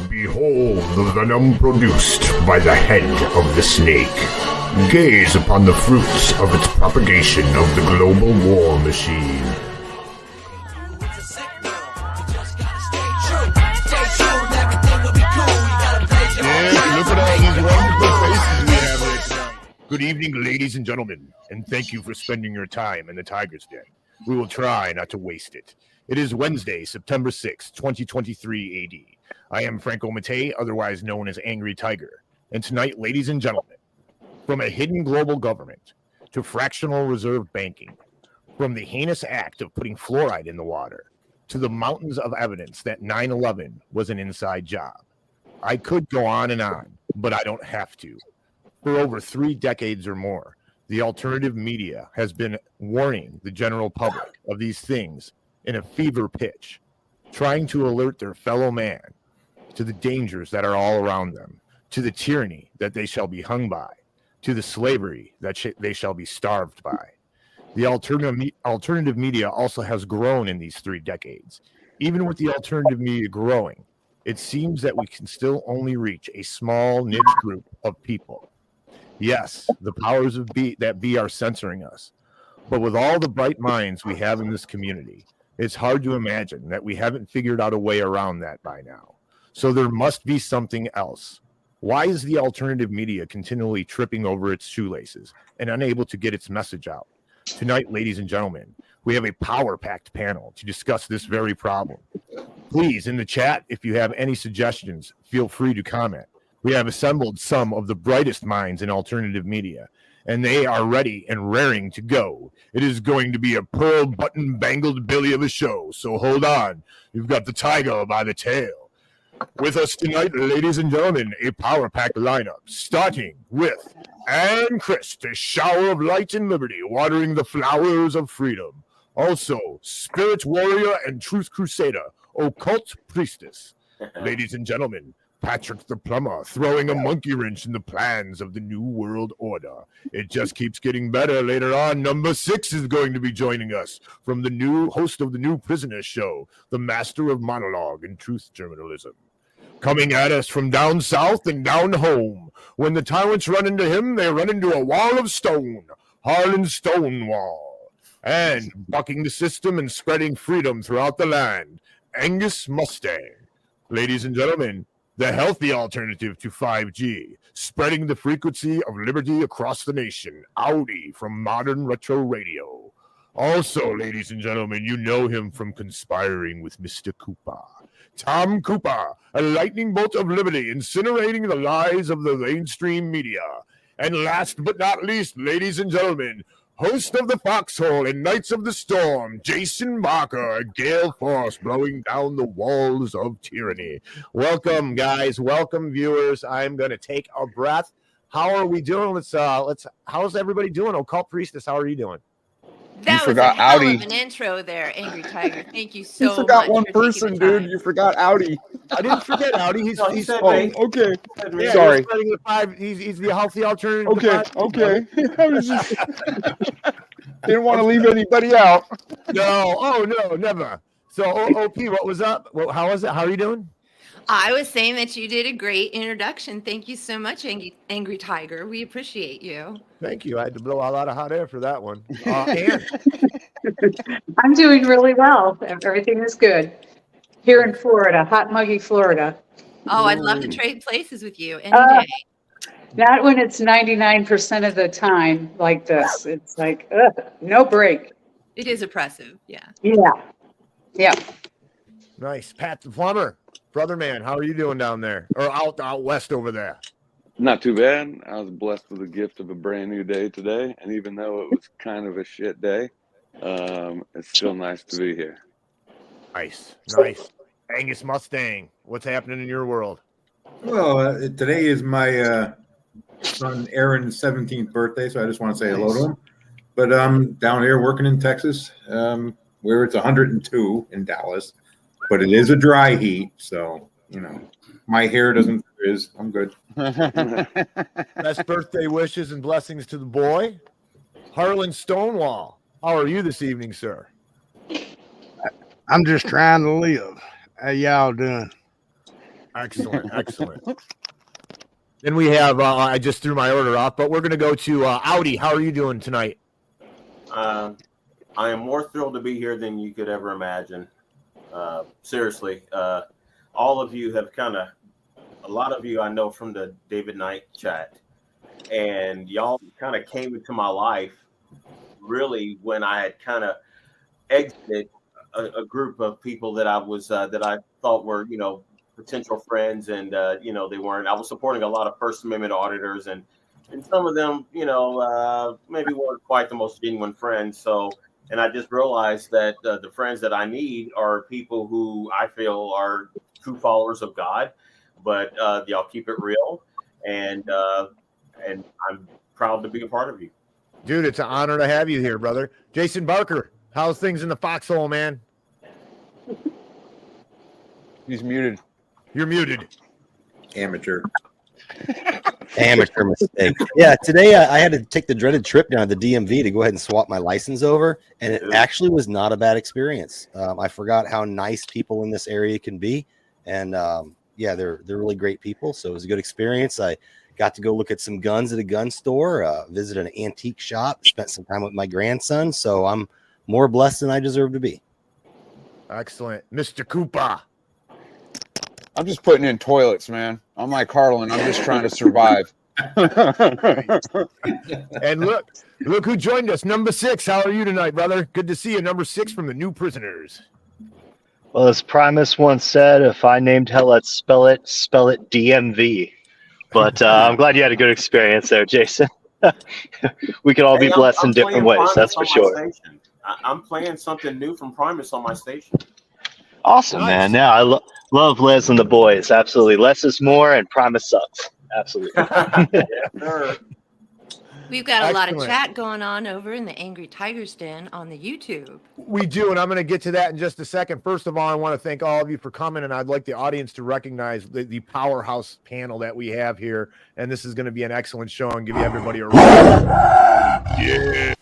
Behold the venom produced by the head of the snake. Gaze upon the fruits of its propagation of the global war machine. Look at all these wonderful faces we have right now. Good evening, ladies and gentlemen, and thank you for spending your time in the Tiger's Den. We will try not to waste it. It is Wednesday, September 6th, 2023 AD. I am Franco Mattei, otherwise known as Angry Tiger. And tonight, ladies and gentlemen, from a hidden global government to fractional reserve banking, from the heinous act of putting fluoride in the water to the mountains of evidence that 9/11 was an inside job. I could go on, but I don't have to. For over 3 decades or more, the alternative media has been warning the general public of these things in a fever pitch, trying to alert their fellow man to the dangers that are all around them, to the tyranny that they shall be hung by, to the slavery that they shall be starved by. The alternative media also has grown in these 3 decades. Even with the alternative media growing, it seems that we can still only reach a small niche group of people. Yes, the powers of that be are censoring us. But with all the bright minds we have in this community, it's hard to imagine that we haven't figured out a way around that by now. So there must be something else. Why is the alternative media continually tripping over its shoelaces and unable to get its message out? Tonight, ladies and gentlemen, we have a power-packed panel to discuss this very problem. Please, in the chat, if you have any suggestions, feel free to comment. We have assembled some of the brightest minds in alternative media, and they are ready and raring to go. It is going to be a pearl button bangled billy of a show, so hold on. You've got the tiger by the tail. With us tonight, ladies and gentlemen, a power-packed lineup, starting with Ann Christ, a shower of light and liberty, watering the flowers of freedom. Also, spirit warrior and truth crusader, Occult Priestess. Ladies and gentlemen, Patrick the Plumber, throwing a monkey wrench in the plans of the New World Order. It just keeps getting better. Later on, number 6 is going to be joining us from the new host of the New Prisoner Show, the master of monologue and truth journalism. Coming at us from down south and down home. When the tyrants run into him, they run into a wall of stone. Harlan Stonewall. And bucking the system and spreading freedom throughout the land, Angus Mustang. Ladies and gentlemen, the healthy alternative to 5G, spreading the frequency of liberty across the nation, Audi from Modern Retro Radio. Also, ladies and gentlemen, you know him from conspiring with Mr. Cooper. Tom Cooper, a lightning bolt of liberty, incinerating the lies of the mainstream media. And last but not least, ladies and gentlemen, host of the Foxhole and Knights of the Storm, Jason Barker, a gale force blowing down the walls of tyranny. Welcome, guys. Welcome, viewers. I'm going to take a breath. How are we doing? How's everybody doing? Occult Priestess, how are you doing? That was a hell of an intro there, Angry Tiger. Thank you so much. You forgot one person, dude. You forgot Audi. I didn't forget Audi. He's okay. Yeah, sorry. He's the healthy alternative. Okay. I was just didn't want to leave anybody out. No, never. So, OP, what was up? How was it? How are you doing? I was saying that you did a great introduction. Thank you so much, Angry Tiger. We appreciate you. Thank you. I had to blow a lot of hot air for that one. Ann. I'm doing really well. Everything is good. Here in Florida, hot, muggy Florida. Oh, I'd love to trade places with you any day. Not when it's 99% of the time like this. It's like, no break. It is oppressive, yeah. Yeah. Nice. Pat the Plumber, brother man, how are you doing down there? Or out west over there? Not too bad. I was blessed with the gift of a brand new day today. And even though it was kind of a shit day, it's still nice to be here. Nice. Angus Mustang, what's happening in your world? Well, today is my son Aaron's 17th birthday, so I just want to say hello to him. But I'm down here working in Texas, where it's 102 in Dallas, but it is a dry heat, so, my hair doesn't frizz. I'm good. Best birthday wishes and blessings to the boy, Harlan Stonewall. How are you this evening, sir? I'm just trying to live. How y'all doing? Excellent, excellent. Then we have, I just threw my order off, but we're going to go to Audi. How are you doing tonight? I am more thrilled to be here than you could ever imagine. Seriously, all of you have a lot of you I know from the David Knight chat, and y'all kind of came into my life really when I had kind of exited a group of people that I was that I thought were potential friends, and they weren't. I was supporting a lot of First Amendment auditors, and some of them maybe weren't quite the most genuine friends. So, and I just realized that the friends that I need are people who I feel are true followers of God, but y'all keep it real, and I'm proud to be a part of you. Dude, it's an honor to have you here, brother. Jason Barker, how's things in the foxhole, man? He's muted. You're muted. Amateur. Amateur mistake. Yeah, today I had to take the dreaded trip down to the DMV to go ahead and swap my license over, and it actually was not a bad experience. I forgot how nice people in this area can be, and yeah, they're really great people. So it was a good experience. I got to go look at some guns at a gun store, visit an antique shop, spent some time with my grandson. So I'm more blessed than I deserve to be. Excellent. Mr. Koopa. I'm just putting in toilets, man. I'm like Harlan. I'm just trying to survive. And look who joined us. Number 6. How are you tonight, brother? Good to see you. Number 6 from the New Prisoners. Well, as Primus once said, if I named hell, let's spell it DMV. But I'm glad you had a good experience there, Jason. We could all be blessed in different ways, that's for sure. I'm playing something new from Primus on my station. Awesome, Nice. man. Yeah, I love Les and the boys. Absolutely. Less is more, and Primus sucks. Absolutely. Yeah, sir. We've got a lot of Excellent. chat going on over in the Angry Tigers Den on the YouTube. We do, and I'm going to get to that in just a second. First of all, I want to thank all of you for coming, and I'd like the audience to recognize the powerhouse panel that we have here, and this is going to be an excellent show and give everybody a round. Yeah.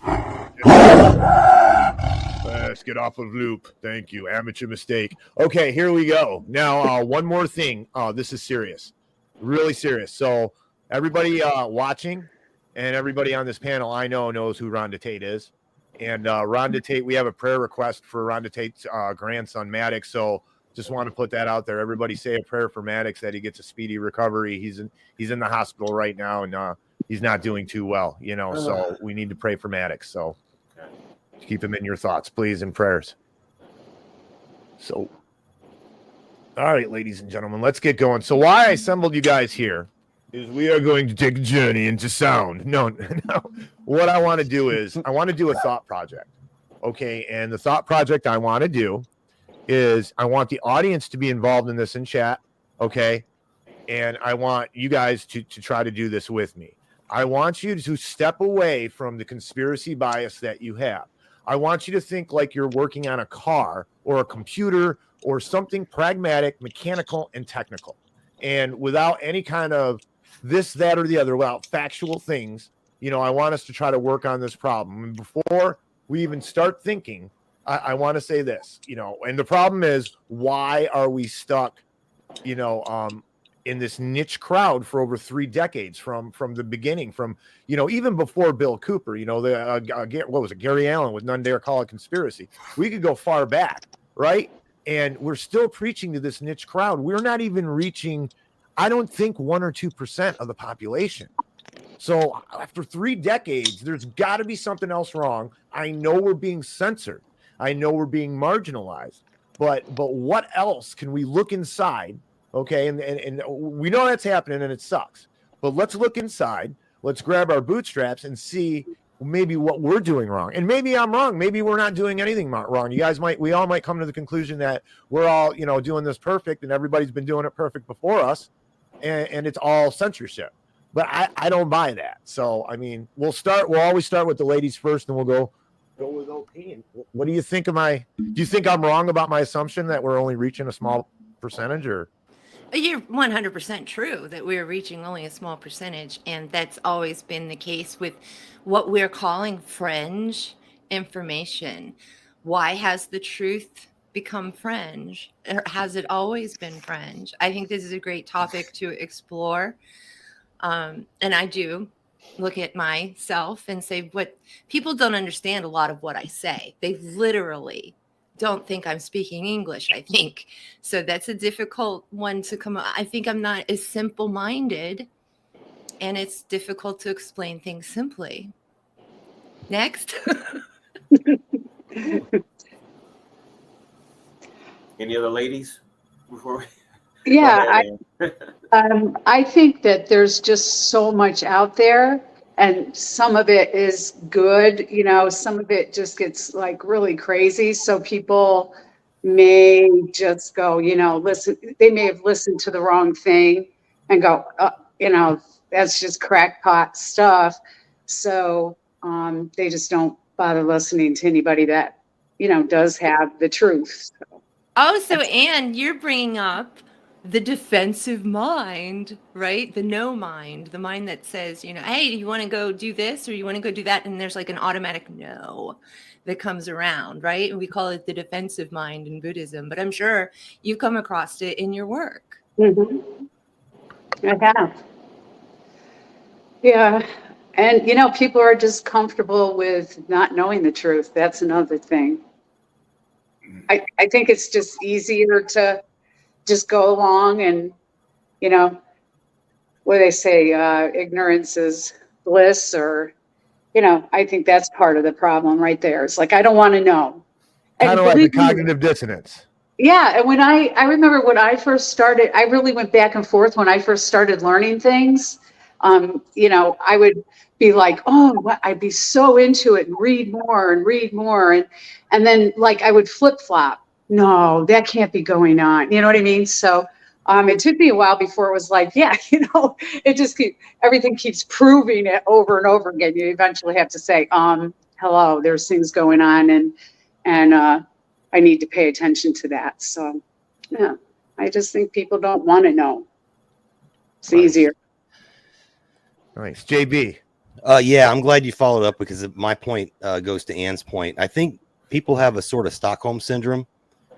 Let's get off of loop. Thank you. Amateur mistake. Okay, here we go. Now, one more thing. This is serious. Really serious. So everybody watching and everybody on this panel I know knows who Rhonda Tate is. And Rhonda Tate, we have a prayer request for Rhonda Tate's grandson, Maddox. So just want to put that out there. Everybody say a prayer for Maddox that he gets a speedy recovery. He's in the hospital right now, and he's not doing too well, so we need to pray for Maddox. So keep him in your thoughts, please, and prayers. So, all right, ladies and gentlemen, let's get going. So why I assembled you guys here is we are going to take a journey into sound. No. What I want to do is I want to do a thought project. Okay. And the thought project I want to do is I want the audience to be involved in this in chat. Okay. And I want you guys to try to do this with me. I want you to step away from the conspiracy bias that you have. I want you to think like you're working on a car or a computer or something pragmatic, mechanical, and technical. And without any kind of this, that, or the other, without factual things, I want us to try to work on this problem. And before we even start thinking, I want to say this, and the problem is, why are we stuck, in this niche crowd for over 3 decades from the beginning, from, even before Bill Cooper, what was it? Gary Allen with None Dare Call It Conspiracy. We could go far back, right? And we're still preaching to this niche crowd. We're not even reaching, I don't think 1 or 2% of the population. So after 3 decades, there's got to be something else wrong. I know we're being censored. I know we're being marginalized, but what else can we look inside? Okay. And we know that's happening and it sucks, but let's look inside. Let's grab our bootstraps and see maybe what we're doing wrong. And maybe I'm wrong. Maybe we're not doing anything wrong. We all might come to the conclusion that we're all, doing this perfect and everybody's been doing it perfect before us. And it's all censorship, but I don't buy that. So, I mean, we'll always start with the ladies first and we'll go with opinion. What do you think do you think I'm wrong about my assumption that we're only reaching a small percentage, or? You're 100% true that we're reaching only a small percentage, and that's always been the case with what we're calling fringe information. Why has the truth become fringe? Or has it always been fringe? I think this is a great topic to explore. And I do look at myself and say, what people don't understand a lot of what I say. They literally don't think I'm speaking English, I think. So that's a difficult one to come. I think I'm not as simple minded, and it's difficult to explain things simply. Next. Any other ladies before we Yeah, go ahead? I think that there's just so much out there, and some of it is good, you know, some of it just gets like really crazy. So people may just go, you know, listen, they may have listened to the wrong thing and go, you know, that's just crackpot stuff. So they just don't bother listening to anybody that, you know, does have the truth. Oh, so Anne, you're bringing up the defensive mind, right? The no mind, the mind that says, you know, hey, do you want to go do this or you want to go do that? And there's like an automatic no that comes around, right? And we call it the defensive mind in Buddhism, but I'm sure you've come across it in your work. Mm-hmm. I have. Yeah. And, you know, people are just comfortable with not knowing the truth. That's another thing. I think it's just easier to just go along and, you know, what do they say, ignorance is bliss, or, you know, I think that's part of the problem right there. It's like, I don't want to know. Kind And of like the believe me, cognitive dissonance. yeah, and when I remember when I first started, I really went back and forth when I first started learning things. You know, I would be like, oh, I'd be so into it and read more and read more, and then like I would flip flop. No, that can't be going on. You know what I mean? So it took me a while before it was like, yeah, you know, it just everything keeps proving it over and over again. You eventually have to say, hello, there's things going on, and I need to pay attention to that. So, yeah, I just think people don't want to know. It's easier. Nice. JB. Yeah, I'm glad you followed up because my point goes to Ann's point. I think people have a sort of Stockholm syndrome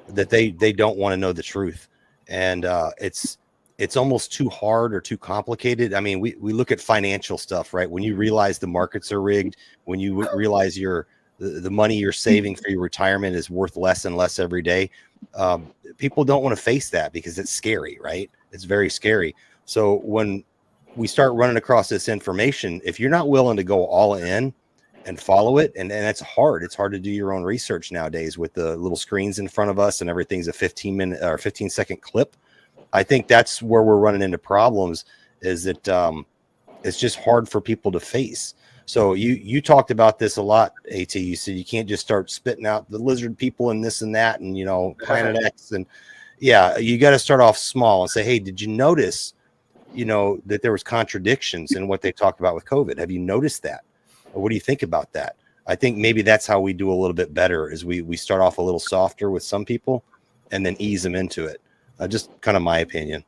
that they don't want to know the truth, and it's almost too hard or too complicated. I mean, we look at financial stuff, right? When you realize the markets are rigged, when you realize the money you're saving for your retirement is worth less and less every day, people don't want to face that because it's scary, right? It's very scary. So when we start running across this information, if you're not willing to go all in and follow it, and that's hard. It's hard to do your own research nowadays with the little screens in front of us and everything's a 15-minute or 15-second clip. I think that's where we're running into problems, is that it's just hard for people to face. So you talked about this a lot, AT. You said you can't just start spitting out the lizard people and this and that and, you know, Planet X. And yeah, you got to start off small and say, hey, did you notice, you know, that there was contradictions in what they talked about with COVID? Have you noticed that? Or what do you think about that? I think maybe that's how we do a little bit better, is we start off a little softer with some people and then ease them into it. Just kind of my opinion.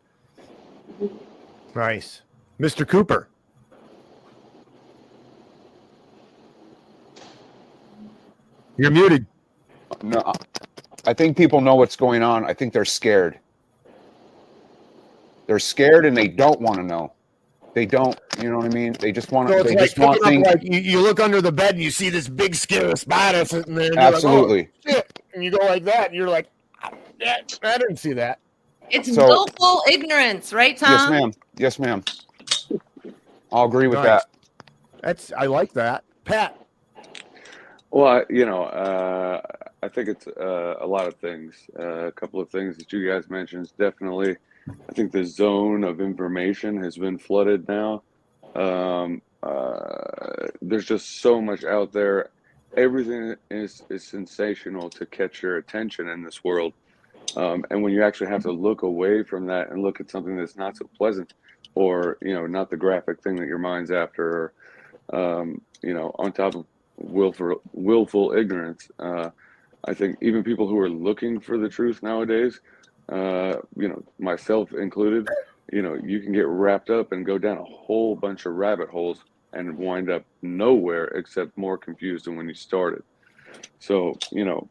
Nice. Mr. Cooper. You're muted. No, I think people know what's going on. I think they're scared. They're scared and they don't want to know. They don't, you know what I mean? They just want to. So it's they like just want picking things. up, like you look under the bed and you see this big scary spider sitting there. And Absolutely. You're like, oh, shit. And you go like that, and you're like, yeah, I didn't see that. It's So- willful ignorance, right, Tom? Yes, ma'am. Yes, ma'am. I'll agree with Nice. that. I like that. Pat. Well, I think it's a lot of things. A couple of things that you guys mentioned is definitely, I think the zone of information has been flooded now. There's just so much out there. Everything is sensational to catch your attention in this world. And when you actually have to look away from that and look at something that's not so pleasant, or, you know, not the graphic thing that your mind's after, or, you know, on top of willful ignorance, I think even people who are looking for the truth nowadays, you know, myself included, you know, you can get wrapped up and go down a whole bunch of rabbit holes and wind up nowhere except more confused than when you started. So, you know,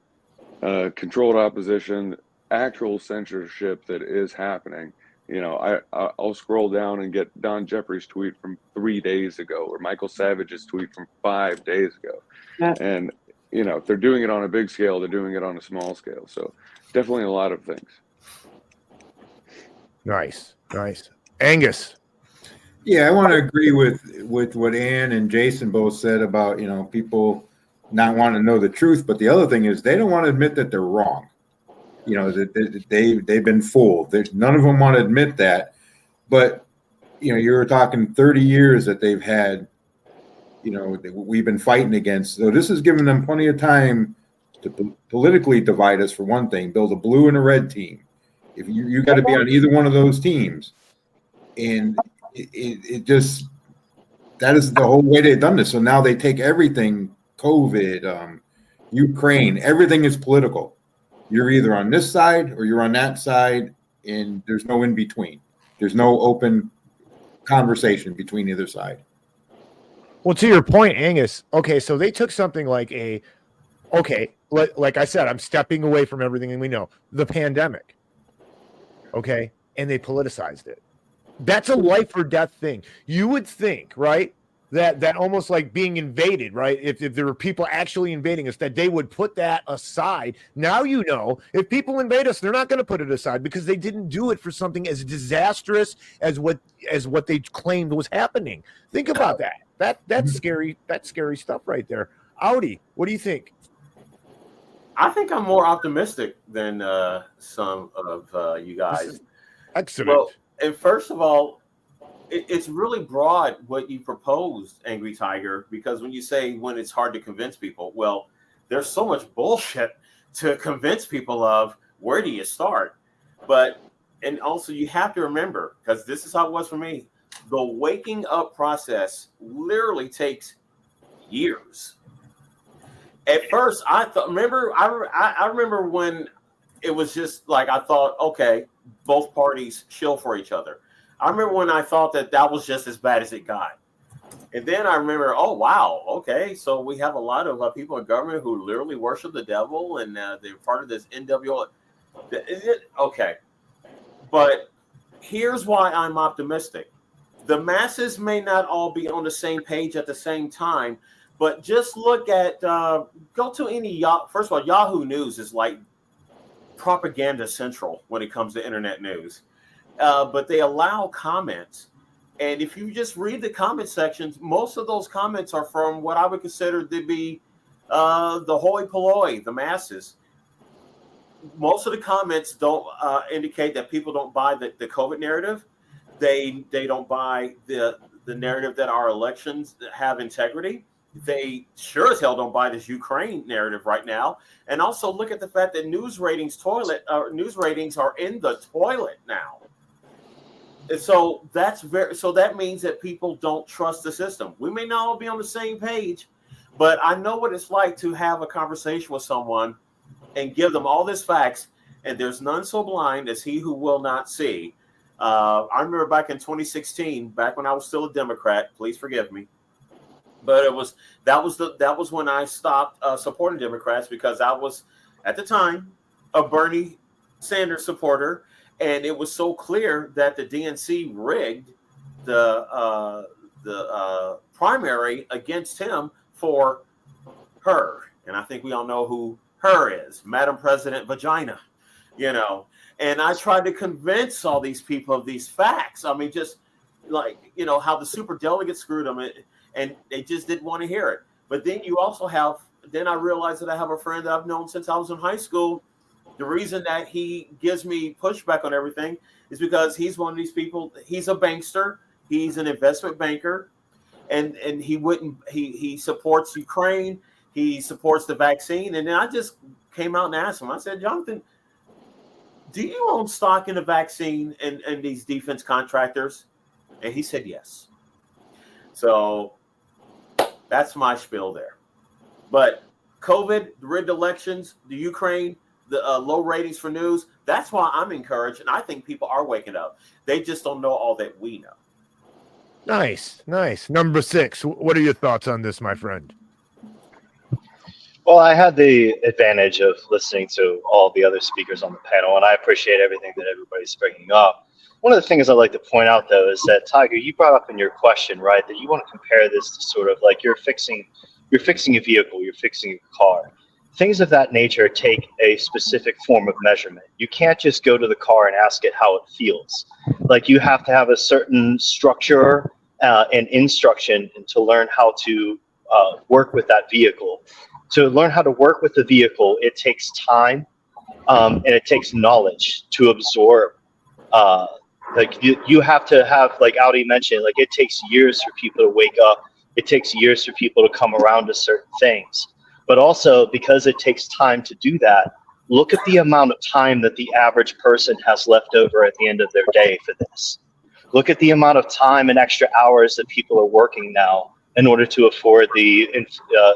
controlled opposition, actual censorship that is happening. You know, I'll scroll down and get Don Jeffrey's tweet from 3 days ago, or Michael Savage's tweet from 5 days ago. Yeah. And, you know, if they're doing it on a big scale, they're doing it on a small scale. So definitely a lot of things. Nice. Angus. Yeah, I want to agree with what Ann and Jason both said about, you know, people not wanting to know the truth. But the other thing is they don't want to admit that they're wrong. You know, that they've been fooled. None of them want to admit that. But, you know, you were talking 30 years that they've had, you know, we've been fighting against. So this has given them plenty of time to politically divide us, for one thing, build a blue and a red team. If you got to be on either one of those teams. And it just, that is the whole way they've done this. So now they take everything, COVID, Ukraine, everything is political. You're either on this side or you're on that side, and there's no in between. There's no open conversation between either side. Well, to your point, Angus, okay, so they took something like like I said, I'm stepping away from everything we know, the pandemic, okay, and they politicized it. That's a life or death thing. You would think, right, that almost like being invaded, right? If there were people actually invading us, that they would put that aside. Now, you know, if people invade us, they're not going to put it aside because they didn't do it for something as disastrous as what they claimed was happening. Think about that. That's scary. That's scary stuff right there. Audi, what do you think? I think I'm more optimistic than some of you guys. Excellent. Well, and first of all, it's really broad what you proposed, Angry Tiger, because when you say when it's hard to convince people, well, there's so much bullshit to convince people of. Where do you start? And also you have to remember, because this is how it was for me, the waking up process literally takes years. At first, I remember when it was just like, I thought, okay, both parties shill for each other. I remember when I thought that was just as bad as it got. And then I remember, oh, wow, okay, so we have a lot of people in government who literally worship the devil, and they're part of this NWO. Okay. But here's why I'm optimistic. The masses may not all be on the same page at the same time, but just look at, go to any, first of all, Yahoo News is like propaganda central when it comes to internet news. But they allow comments. And if you just read the comment sections, most of those comments are from what I would consider to be the hoi polloi, the masses. Most of the comments don't indicate that people don't buy the COVID narrative. They don't buy the narrative that our elections have integrity. They sure as hell don't buy this Ukraine narrative right now. And also look at the fact that news ratings are in the toilet now. And so that means that people don't trust the system. We may not all be on the same page, but I know what it's like to have a conversation with someone and give them all these facts, and there's none so blind as he who will not see. I remember back in 2016, back when I was still a Democrat, please forgive me, but that was when I stopped supporting Democrats, because I was at the time a Bernie Sanders supporter. And it was so clear that the DNC rigged the primary against him for her. And I think we all know who her is, Madam President Vagina, you know. And I tried to convince all these people of these facts. I mean, just like, you know, how the super delegates screwed them, and they just didn't want to hear it. But then you also then I realized that I have a friend that I've known since I was in high school. The reason that he gives me pushback on everything is because he's one of these people. He's a bankster. He's an investment banker, and he supports Ukraine. He supports the vaccine. And then I just came out and asked him. I said, Jonathan, do you own stock in the vaccine and these defense contractors? And he said yes. So that's my spiel there. But COVID, the rigged elections, the Ukraine, the low ratings for news. That's why I'm encouraged, and I think people are waking up. They just don't know all that we know. Nice. Number 6. What are your thoughts on this, my friend? Well, I had the advantage of listening to all the other speakers on the panel, and I appreciate everything that everybody's bringing up. One of the things I'd like to point out, though, is that, Tiger, you brought up in your question, right, that you want to compare this to sort of like you're fixing a vehicle, you're fixing a car. Things of that nature take a specific form of measurement. You can't just go to the car and ask it how it feels. Like, you have to have a certain structure and instruction to learn how to work with that vehicle. To learn how to work with the vehicle, it takes time and it takes knowledge to absorb. Like you have to have, like Audi mentioned, like it takes years for people to wake up. It takes years for people to come around to certain things. But also, because it takes time to do that, look at the amount of time that the average person has left over at the end of their day for this. Look at the amount of time and extra hours that people are working now in order to afford the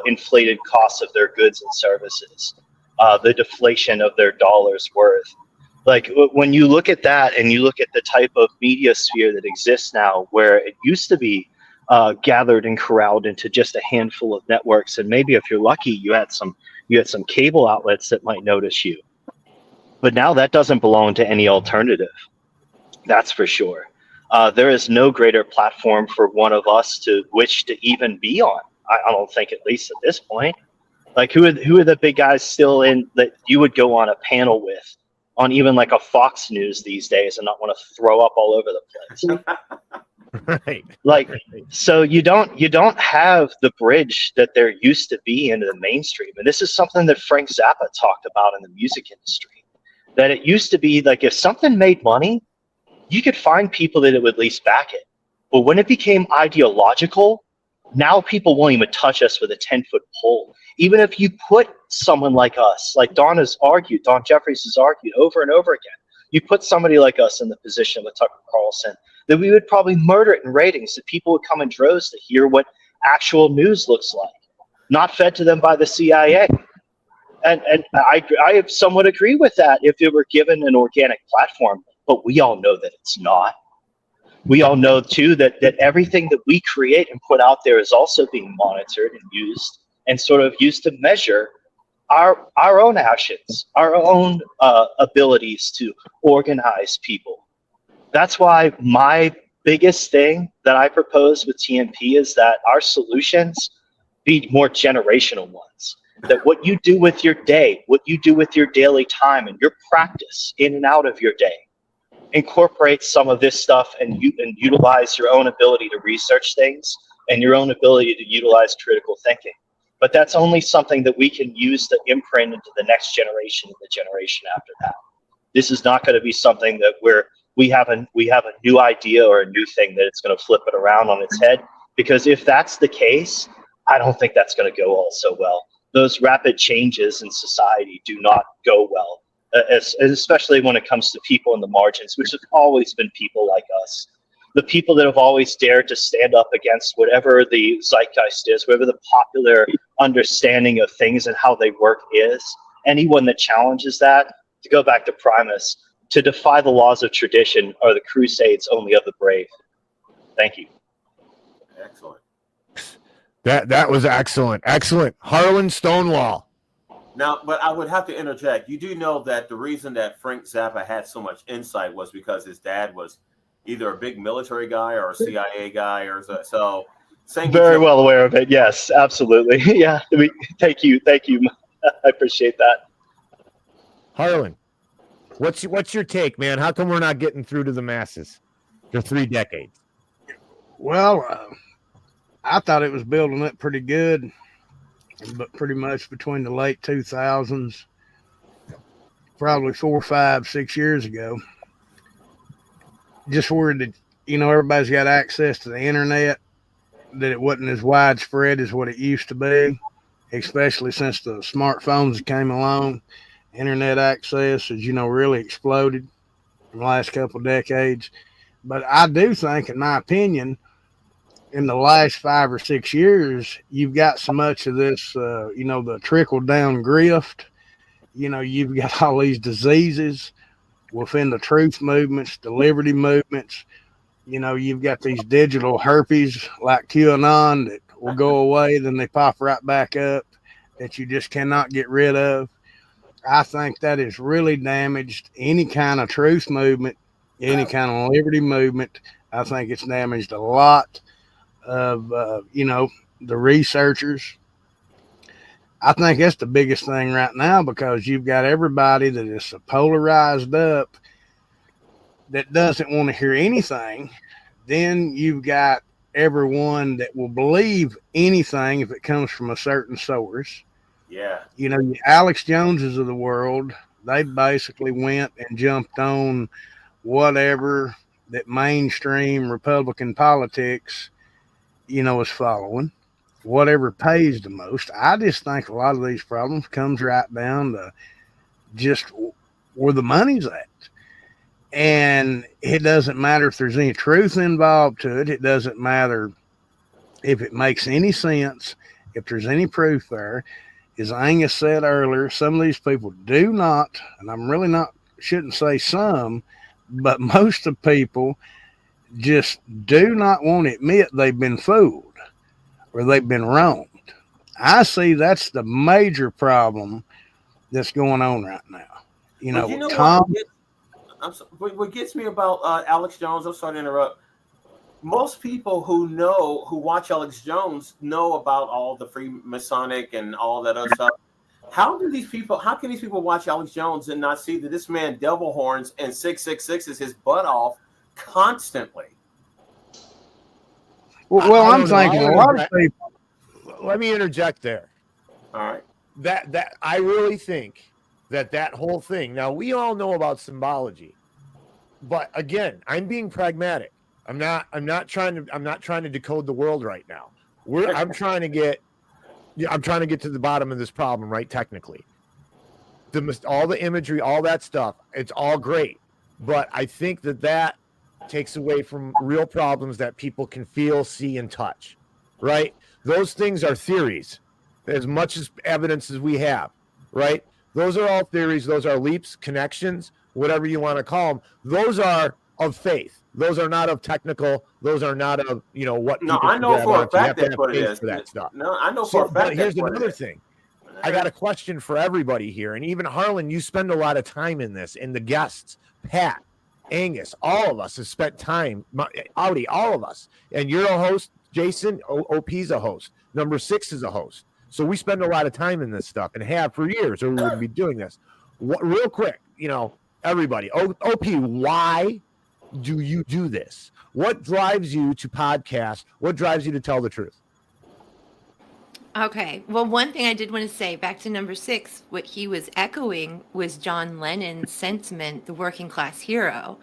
inflated costs of their goods and services, the deflation of their dollars worth. Like, when you look at that and you look at the type of media sphere that exists now, where it used to be gathered and corralled into just a handful of networks, and maybe if you're lucky, you had some cable outlets that might notice you. But now that doesn't belong to any alternative. That's for sure. There is no greater platform for one of us to wish to even be on. I don't think, at least at this point. Like, who are the big guys still in that you would go on a panel with on even like a Fox News these days and not want to throw up all over the place? Right. Like, so you don't have the bridge that there used to be into the mainstream. And this is something that Frank Zappa talked about in the music industry. That it used to be like, if something made money, you could find people that would at least back it. But when it became ideological, now people won't even touch us with a 10-foot pole. Even if you put someone like us, like Don Jeffries has argued over and over again, you put somebody like us in the position with Tucker Carlson, that we would probably murder it in ratings, that people would come in droves to hear what actual news looks like, not fed to them by the CIA. And I somewhat agree with that if it were given an organic platform. But we all know that it's not. We all know, too, that everything that we create and put out there is also being monitored and used, and sort of used to measure our own actions, our own abilities to organize people. That's why my biggest thing that I propose with TMP is that our solutions be more generational ones. That what you do with your day, what you do with your daily time and your practice in and out of your day, incorporate some of this stuff and utilize your own ability to research things and your own ability to utilize critical thinking. But that's only something that we can use to imprint into the next generation and the generation after that. This is not going to be something that we have a new idea or a new thing that it's going to flip it around on its head. Because if that's the case, I don't think that's going to go all so well. Those rapid changes in society do not go well. Especially when it comes to people in the margins, which have always been people like us. The people that have always dared to stand up against whatever the zeitgeist is, whatever the popular understanding of things and how they work is. Anyone that challenges that, to go back to Primus, to defy the laws of tradition are the crusades only of the brave. Thank you. Excellent. That was excellent. Excellent. Harlan Stonewall. Now, but I would have to interject. You do know that the reason that Frank Zappa had so much insight was because his dad was either a big military guy or a CIA guy, or so. Very well aware of it. Yes, absolutely. Yeah. Thank you. I appreciate that. Harlan, what's your take, man? How come we're not getting through to the masses for 3 decades? Well, I thought it was building up pretty good. But pretty much between the late 2000s, probably 4, 5, 6 years ago, just worried that, everybody's got access to the internet, that it wasn't as widespread as what it used to be, especially since the smartphones came along. Internet access, as really exploded in the last couple of decades. But I do think, in my opinion, in the last 5 or 6 years, you've got so much of this, the trickle down grift. You've got all these diseases within the truth movements, the liberty movements. You've got these digital herpes like QAnon that will go away, then they pop right back up. that you just cannot get rid of. I think that has really damaged any kind of truth movement, any kind of liberty movement. I think it's damaged a lot of, the researchers. I think that's the biggest thing right now, because you've got everybody that is so polarized up that doesn't want to hear anything. Then you've got everyone that will believe anything if it comes from a certain source. Yeah. The Alex Joneses of the world, they basically went and jumped on whatever that mainstream Republican politics, is following, whatever pays the most. I just think a lot of these problems comes right down to just where the money's at. And it doesn't matter if there's any truth involved to it. It doesn't matter if it makes any sense, if there's any proof there. As Angus said earlier, some of these people do not, and I'm really not, shouldn't say some, but most of people just do not want to admit they've been fooled or they've been wronged. I see that's the major problem that's going on right now. Tom. What gets me about Alex Jones, I'm sorry to interrupt. Most people who watch Alex Jones know about all the Freemasonic and all that other stuff. How can these people watch Alex Jones and not see that this man devil horns and 666 is his butt off constantly? Well, I'm thinking a lot of people. Let me interject there. All right. That I really think that whole thing. Now, we all know about symbology, but again, I'm being pragmatic. I'm not trying to decode the world right now. I'm trying to get to the bottom of this problem, right? Technically, all the imagery, all that stuff, it's all great, but I think that takes away from real problems that people can feel, see, and touch, right? Those things are theories, as much as evidence as we have, right? Those are all theories. Those are leaps, connections, whatever you want to call them. Those are of faith. Those are not of technical. Those are not of what. No, I know for a fact that's what it is. For that stuff. No, I know for a fact. Here's another thing. I got a question for everybody here, and even Harlan, you spend a lot of time in this, and the guests, Pat, Angus, all of us have spent time. Audi, all of us, and you're a host. Jason, OP's a host. Number 6 is a host. So we spend a lot of time in this stuff, and have for years, or we wouldn't be doing this. Real quick, everybody, OP, why do you do this? What drives you to podcast? What drives you to tell the truth? Okay. Well, one thing I did want to say, back to number 6, what he was echoing was John Lennon's sentiment, the working class hero.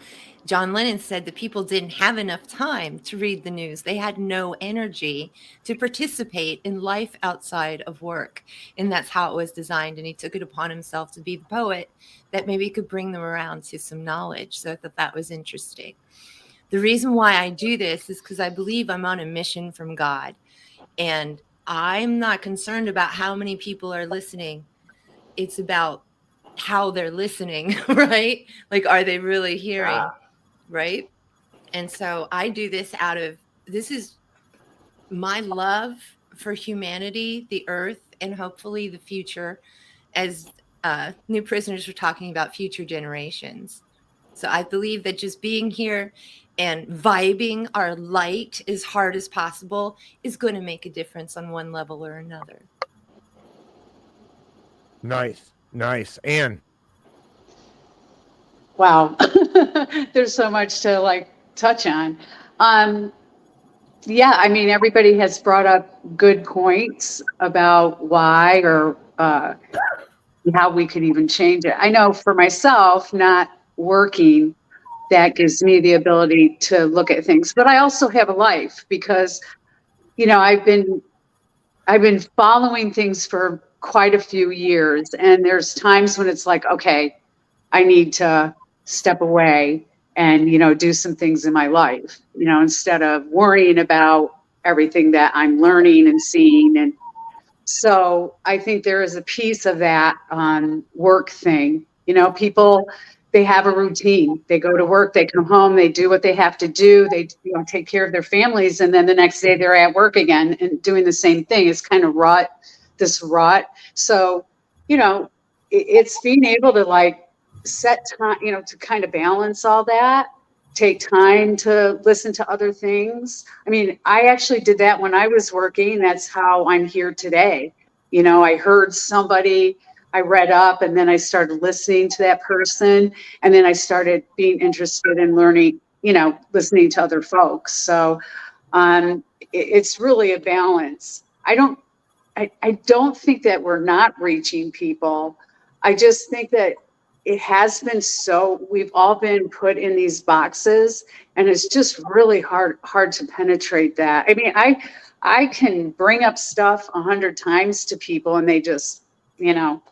John Lennon said that people didn't have enough time to read the news. They had no energy to participate in life outside of work. And that's how it was designed. And he took it upon himself to be the poet that maybe could bring them around to some knowledge. So I thought that was interesting. The reason why I do this is because I believe I'm on a mission from God. And I'm not concerned about how many people are listening. It's about how they're listening, right? Like, are they really hearing? Right? And so I do this this is my love for humanity, the earth, and hopefully the future, as new prisoners were talking about future generations. So I believe that just being here and vibing our light as hard as possible is going to make a difference on one level or another. Nice. Ann. Wow. There's so much to touch on. Yeah, I mean, everybody has brought up good points about why or how we could even change it. I know for myself, not working, that gives me the ability to look at things, but I also have a life because, I've been following things for quite a few years, and there's times when it's like, okay, I need to step away and, do some things in my life, instead of worrying about everything that I'm learning and seeing. And so I think there is a piece of that work thing. People, they have a routine. They go to work, they come home, they do what they have to do. They take care of their families. And then the next day they're at work again and doing the same thing. It's kind of this rut So, you know, it's being able to like set time, you know, to kind of balance all that, take time to listen to other things. I mean, I actually did that when I was working. That's how I'm here today. You know, I heard somebody, I read up, and then I started listening to that person. And then I started being interested in learning, you know, listening to other folks. So it's really a balance. I don't think that we're not reaching people. I just think that it has been so, we've all been put in these boxes, and it's just really hard to penetrate that. I mean, I can bring up stuff 100 times to people and they just, you know,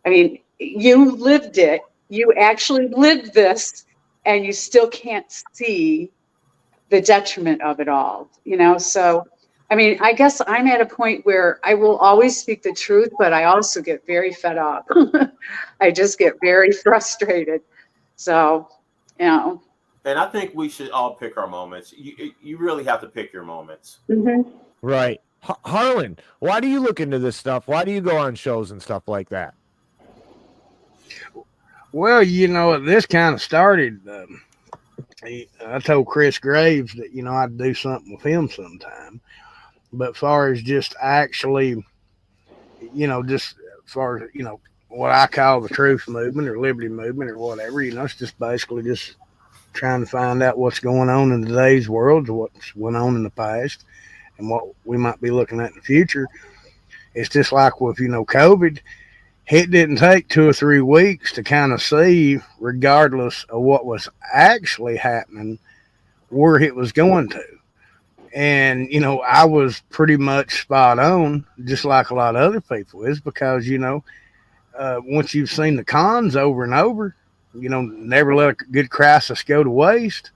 I mean, you lived it. You actually lived this, and you still can't see the detriment of it all, you know? So, I mean, I guess I'm at a point where I will always speak the truth, but I also get very fed up. I just get very frustrated. So, you know. And I think we should all pick our moments. You really have to pick your moments. Mm-hmm. Right. Harlan, why do you look into this stuff? Why do you go on shows and stuff like that? Well, you know, this kind of started. I told Chris Graves that, you know, I'd do something with him sometime. But far as just actually, you know, just as far as, you know, what I call the truth movement or liberty movement or whatever, you know, it's just basically just trying to find out what's going on in today's world, what's went on in the past, and what we might be looking at in the future. It's just like with, you know, COVID. It didn't take 2 or 3 weeks to kind of see, regardless of what was actually happening, where it was going to. And, you know, I was pretty much spot on, just like a lot of other people is, because, you know, once you've seen the cons over and over, you know, never let a good crisis go to waste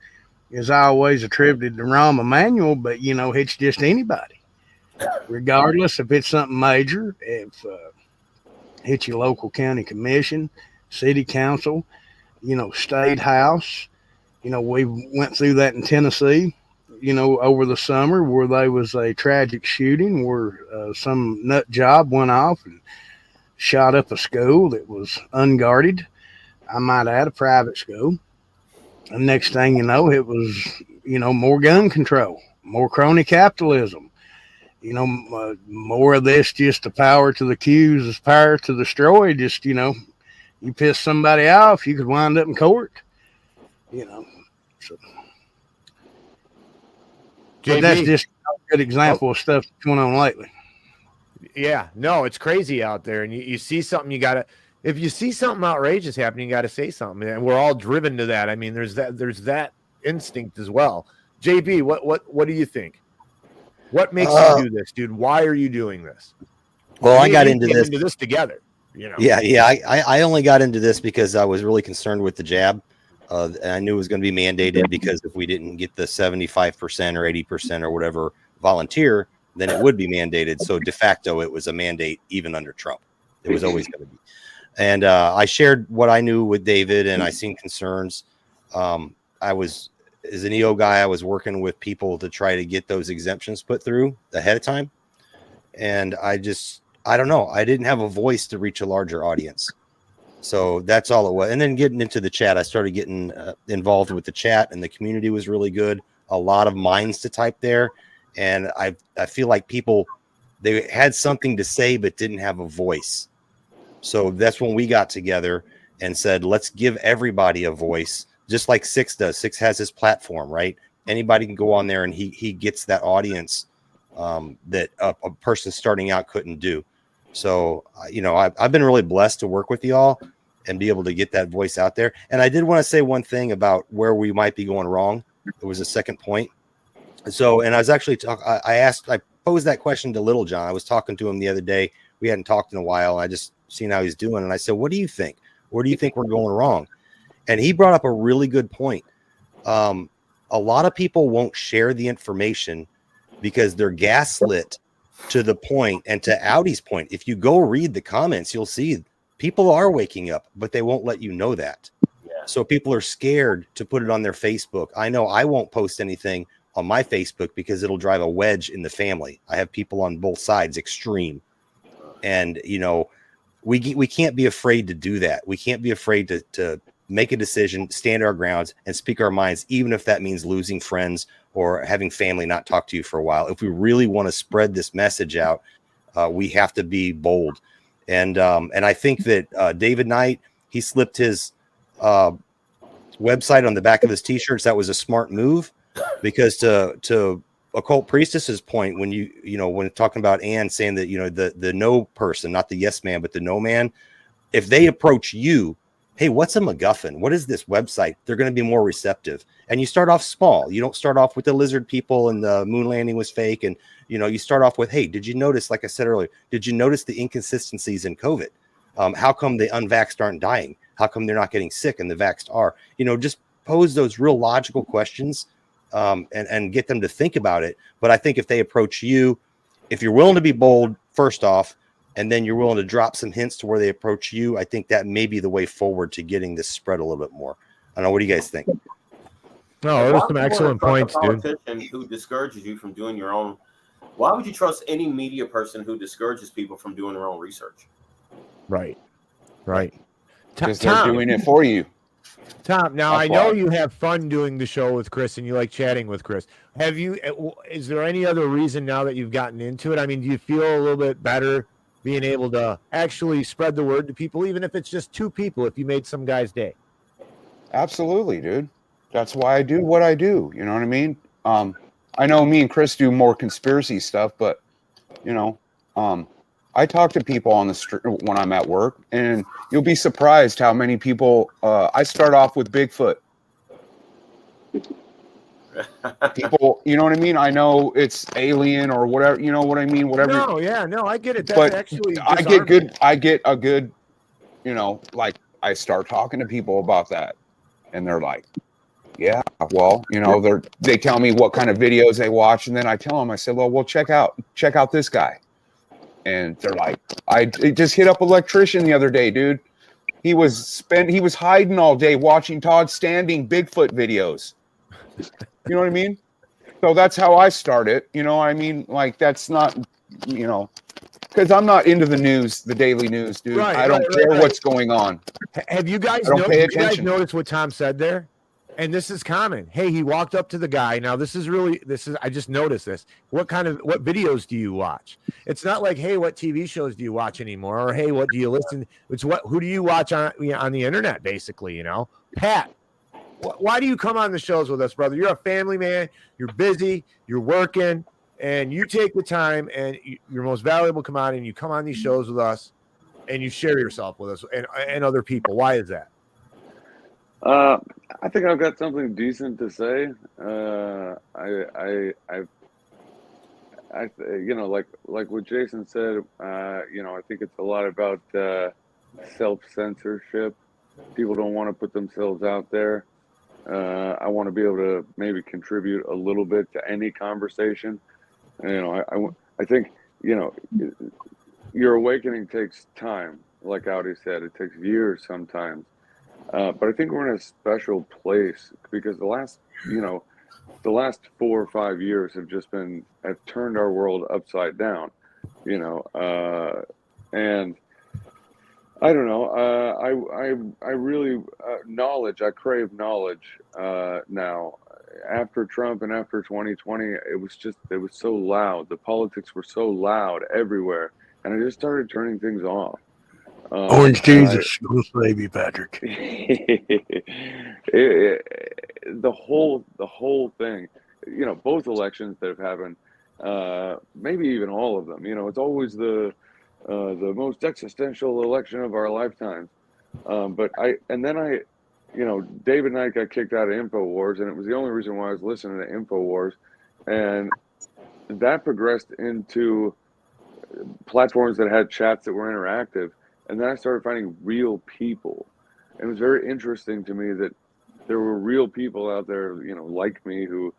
is always attributed to Rahm Emanuel, but, you know, it's just anybody. Regardless if it's something major, if it's your local county commission, city council, you know, state house. You know, we went through that in Tennessee, you know, over the summer where there was a tragic shooting where some nut job went off and shot up a school that was unguarded. I might add, a private school. And next thing you know, it was, you know, more gun control, more crony capitalism. You know, more of this, just the power to the accused is power to destroy. Just, you know, you piss somebody off, you could wind up in court. You know, so. But that's just a good example of stuff that's going on lately. Yeah, no, it's crazy out there. And you see something, if you see something outrageous happening, you got to say something. And we're all driven to that. I mean, there's that instinct as well. JB, what do you think? What makes you do this, dude? Why are you doing this? Well, I got into this together. You know. Yeah. I only got into this because I was really concerned with the jab. And I knew it was going to be mandated because if we didn't get the 75% or 80% or whatever volunteer, then it would be mandated. So de facto, it was a mandate even under Trump. It was always going to be. And I shared what I knew with David, and I seen concerns. I was, as an EO guy, I was working with people to try to get those exemptions put through ahead of time. And I don't know. I didn't have a voice to reach a larger audience. So that's all it was. And then getting into the chat, I started getting involved with the chat, and the community was really good. A lot of minds to type there. And I feel like people, they had something to say, but didn't have a voice. So that's when we got together and said, let's give everybody a voice, just like Six does. Six has his platform, right? Anybody can go on there, and he gets that audience that a person starting out couldn't do. So, you know, I've been really blessed to work with y'all and be able to get that voice out there. And I did want to say one thing about where we might be going wrong. It was a second point. So, and I was actually I posed that question to Little John. I was talking to him the other day. We hadn't talked in a while. And I just seen how he's doing. And I said, what do you think? Where do you think we're going wrong? And he brought up a really good point. A lot of people won't share the information because they're gaslit to the point. And to Audi's point, if you go read the comments, you'll see people are waking up, but they won't let you know that. Yeah. So people are scared to put it on their Facebook. I know I won't post anything on my Facebook because it'll drive a wedge in the family. I have people on both sides, extreme. And, you know, we can't be afraid to do that. We can't be afraid to make a decision, stand our grounds, and speak our minds, even if that means losing friends or having family not talk to you for a while. If we really want to spread this message out, we have to be bold. And I think that David Knight, he slipped his website on the back of his t-shirts. That was a smart move, because to Occult Priestess's point, when when talking about Ann saying that, the no person, not the yes man, but the no man, if they approach you, hey, what's a MacGuffin? What is this website? They're going to be more receptive. And you start off small. You don't start off with the lizard people and the moon landing was fake. And, you start off with, hey, did you notice, like I said earlier, did you notice the inconsistencies in COVID? How come the unvaxxed aren't dying? How come they're not getting sick and the vaxxed are? Just pose those real logical questions, and get them to think about it. But I think if they approach you, if you're willing to be bold, first off, and then you're willing to drop some hints to where they approach you, I think that may be the way forward to getting this spread a little bit more. I don't know. What do you guys think? No, those are some excellent points, a dude. politician who discourages you from doing your own. Why would you trust any media person who discourages people from doing their own research? Right. Because they're doing it for you. Tom, now That's I know why. you have fun doing the show with Chris and you like chatting with Chris. Is there any other reason now that you've gotten into it? I mean, do you feel a little bit better being able to actually spread the word to people, even if it's just 2 people, if you made some guy's day? Absolutely, dude. That's why I do what I do. You know what I mean? I know me and Chris do more conspiracy stuff, but I talk to people on the street when I'm at work, and you'll be surprised how many people. I start off with Bigfoot. People, you know what I mean? I know it's alien or whatever. You know what I mean? Whatever. No, I get it. That's But actually I get good. I get a good. Like I start talking to people about that, and they're like, "Yeah, well, they tell me what kind of videos they watch, and then I tell them, I said, well, check out this guy." And they're like, I just hit up an electrician the other day, dude. He was hiding all day watching Todd Standing Bigfoot videos. You know what I mean? So that's how I started. I mean, like, that's not, because I'm not into the news, the daily news, dude. I don't care what's going on. Have you guys noticed what Tom said there? And this is common. Hey, he walked up to the guy. Now, I just noticed this. What videos do you watch? It's not like, hey, what TV shows do you watch anymore? Or, hey, what do you listen? It's who do you watch on the internet, basically, Pat, why do you come on the shows with us, brother? You're a family man. You're busy. You're working. And you take the time and your most valuable commodity, and you come on these shows with us and you share yourself with us and other people. Why is that? I think I've got something decent to say. Like what Jason said, I think it's a lot about self-censorship. People don't want to put themselves out there. I want to be able to maybe contribute a little bit to any conversation. I think, your awakening takes time. Like Audi said, it takes years sometimes. But I think we're in a special place because the last 4 or 5 years have turned our world upside down, and I don't know. I really knowledge. I crave knowledge now. After Trump and after 2020, it was so loud. The politics were so loud everywhere, and I just started turning things off. Orange Jesus will save you, Patrick. The whole thing, both elections that have happened, maybe even all of them. It's always the most existential election of our lifetimes. David Knight got kicked out of InfoWars, and it was the only reason why I was listening to InfoWars, and that progressed into platforms that had chats that were interactive. And then I started finding real people. And it was very interesting to me that there were real people out there, like me, who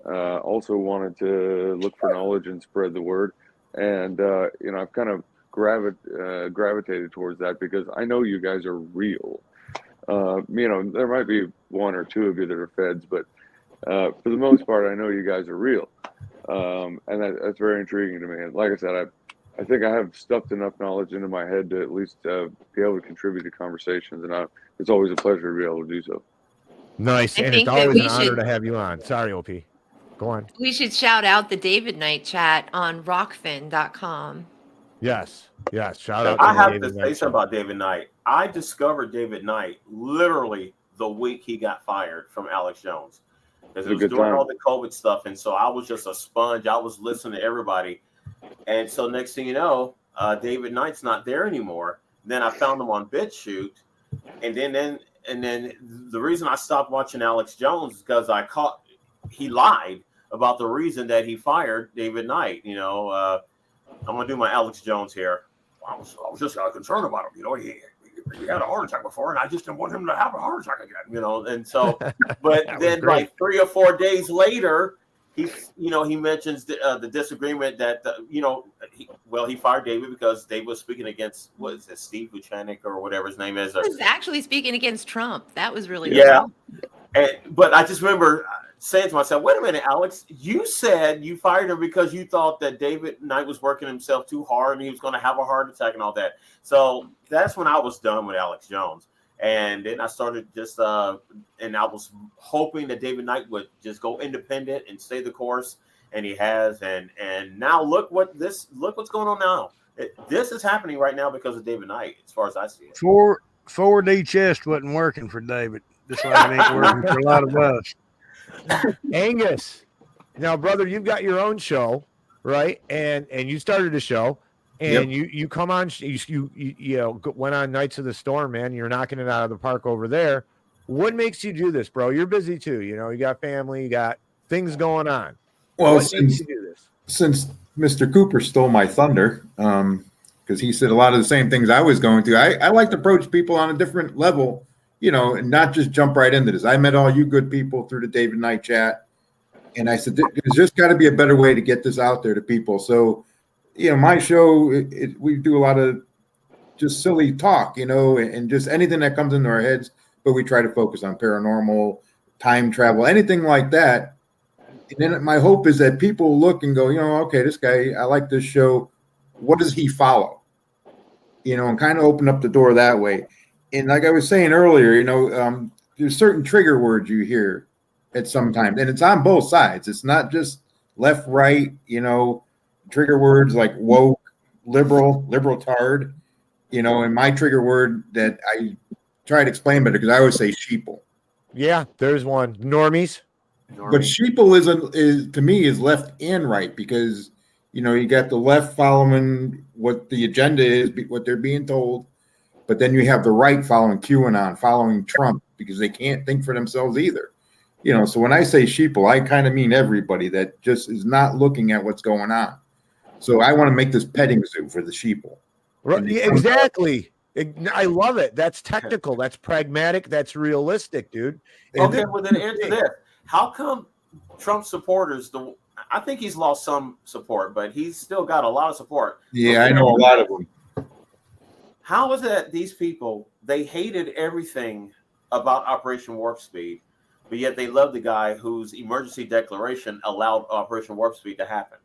also wanted to look for knowledge and spread the word. And, I've kind of gravitated towards that because I know you guys are real. There might be 1 or 2 of you that are feds, but for the most part, I know you guys are real. And that's very intriguing to me. And like I said, I think I have stuffed enough knowledge into my head to at least be able to contribute to conversations, and it's always a pleasure to be able to do so. Nice. I And it's think that always an we honor should to have you on. Sorry, OP. Go on. we should shout out the David Knight chat on rockfin.com. Yes. Yes. Shout out I to have David to say Knight. something about David Knight. I discovered David Knight literally the week he got fired from Alex Jones. Because it was during all the COVID stuff. And so I was just a sponge. I was listening to everybody. And so next thing you know, David Knight's not there anymore. Then I found him on BitChute. And then the reason I stopped watching Alex Jones is because he lied about the reason that he fired David Knight. You know, I'm gonna do my Alex Jones here. I was just concerned about him. You know, he had a heart attack before, and I just didn't want him to have a heart attack again. You know, and so, but then like 3 or 4 days later, he mentions the disagreement that he fired David because David was speaking against Steve Buchanan or whatever his name is. He was actually speaking against Trump. That was really cool. But I just remember saying to myself, wait a minute, Alex, you said you fired him because you thought that David Knight was working himself too hard and he was going to have a heart attack and all that. So that's when I was done with Alex Jones. And then I started and I was hoping that David Knight would just go independent and stay the course. And he has. And now look what's going on now. This is happening right now because of David Knight, as far as I see it. 4D chest wasn't working for David, just like it ain't working for a lot of us. Angus, now, brother, you've got your own show, right? And you started a show, and you come on, you went on Nights of the Storm, man. You're knocking it out of the park over there. What makes you do this, bro? You're busy too. You know, you got family, you got things going on. Well, what makes you do this? Since Mr. Cooper stole my thunder, because he said a lot of the same things I was going through, I like to approach people on a different level. You know, and not just jump right into this. I met all you good people through the David Knight chat. And I said, there's just got to be a better way to get this out there to people. So, you know, my show, we do a lot of just silly talk, you know, and just anything that comes into our heads. But we try to focus on paranormal, time travel, anything like that. And then my hope is that people look and go, you know, okay, this guy, I like this show. What does he follow? You know, and kind of open up the door that way. And like I was saying earlier, you know, there's certain trigger words you hear at some time, and it's on both sides. It's not just left, right, you know, trigger words like woke, liberal tard, you know, and my trigger word that I try to explain better because I always say sheeple. Yeah, there's one. Normies. But sheeple is to me is left and right because, you know, you got the left following what the agenda is, what they're being told. But then you have the right following QAnon, following Trump, because they can't think for themselves either. You know, so when I say sheeple, I kind of mean everybody that just is not looking at what's going on. So I want to make this petting zoo for the sheeple. Right, exactly. I love it. That's technical. That's pragmatic. That's realistic, dude. Okay, well then answer this. How come Trump supporters, I think he's lost some support, but he's still got a lot of support. Yeah, I know a lot of them. How is it that these people, they hated everything about Operation Warp Speed, but yet they love the guy whose emergency declaration allowed Operation Warp Speed to happen?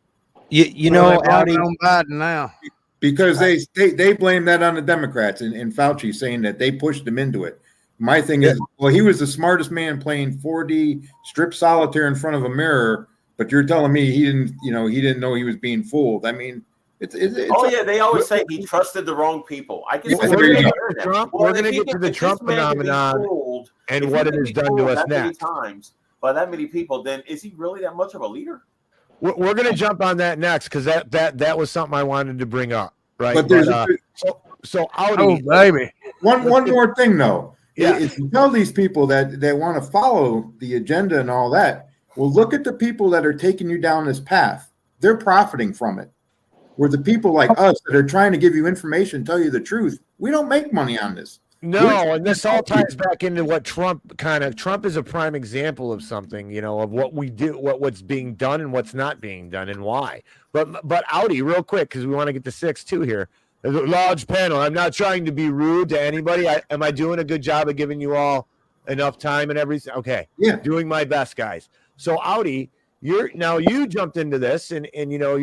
You know, Biden now. Because they blame that on the Democrats and Fauci saying that they pushed them into it. My thing is, well, he was the smartest man playing 4D strip solitaire in front of a mirror, but you're telling me he didn't know he was being fooled. I mean, it's they always say he trusted the wrong people. I guess we're going to get to the Trump phenomenon and what it has done to us next. Times by that many people, then is he really that much of a leader? We're going to jump on that next because that was something I wanted to bring up, right? But there's so Audi, baby. One more thing though. Yeah. If you tell these people that they want to follow the agenda and all that, well, look at the people that are taking you down this path. They're profiting from it. Where the people like us that are trying to give you information, tell you the truth, we don't make money on this. No, and this all ties back into what Trump is a prime example of something, you know, of what we do, what's being done and what's not being done and why. But Audi, real quick, because we want to get to 6-2 here. There's a large panel. I'm not trying to be rude to anybody. Am I doing a good job of giving you all enough time and everything? Okay. Yeah. Doing my best, guys. So Audi, you jumped into this and you know,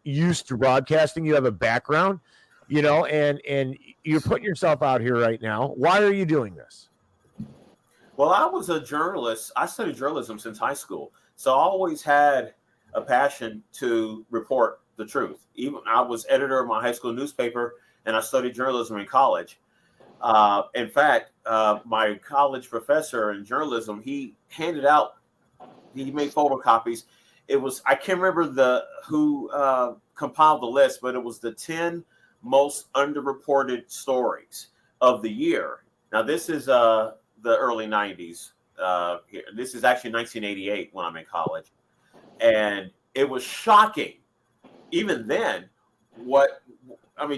used to broadcasting. You have a background, you know, and you're putting yourself out here right now. Why are you doing this? Well, I was a journalist. I studied journalism since high school. So I always had a passion to report the truth. Even I was editor of my high school newspaper, and I studied journalism in college. In fact, my college professor in journalism, he made photocopies. It was, I can't remember who compiled the list, but it was the 10 most underreported stories of the year. Now, this is the early 90s. This is actually 1988 when I'm in college. And it was shocking, even then,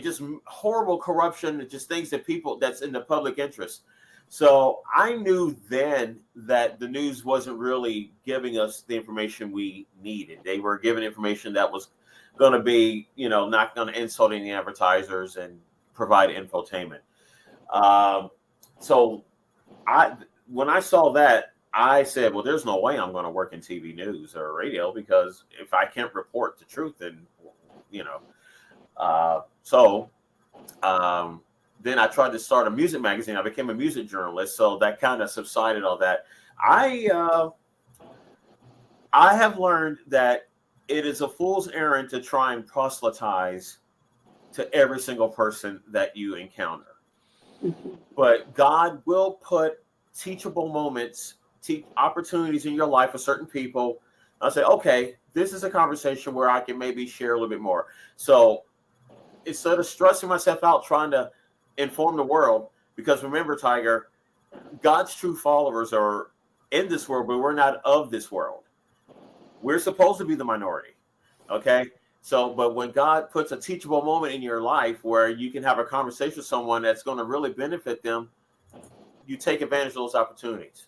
just horrible corruption, just things that's in the public interest. So I knew then that the news wasn't really giving us the information we needed. They were giving information that was going to be, not going to insult any advertisers and provide infotainment. So when I saw that, I said, well, there's no way I'm going to work in TV news or radio, because if I can't report the truth, then, then I tried to start a music magazine. I became a music journalist. So that kind of subsided all that. I have learned that it is a fool's errand to try and proselytize to every single person that you encounter. But God will put teachable moments, opportunities in your life for certain people. I'll say, okay, this is a conversation where I can maybe share a little bit more. So instead of stressing myself out trying to inform the world, because remember, Tiger, God's true followers are in this world, but we're not of this world. We're supposed to be the minority. Okay. So, but when God puts a teachable moment in your life where you can have a conversation with someone that's going to really benefit them, you take advantage of those opportunities.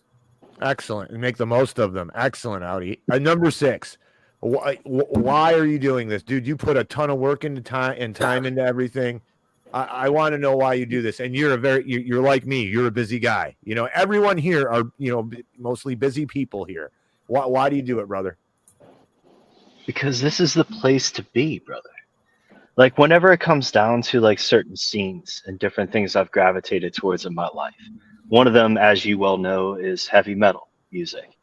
Excellent. And make the most of them. Excellent, Audi. Number 6. Why are you doing this? Dude, you put a ton of work into time into everything. I want to know why you do this. And you're like me. You're a busy guy. Everyone here are, mostly busy people here. Why do you do it, brother? Because this is the place to be, brother. Like, whenever it comes down to like certain scenes and different things I've gravitated towards in my life, one of them, as you well know, is heavy metal music.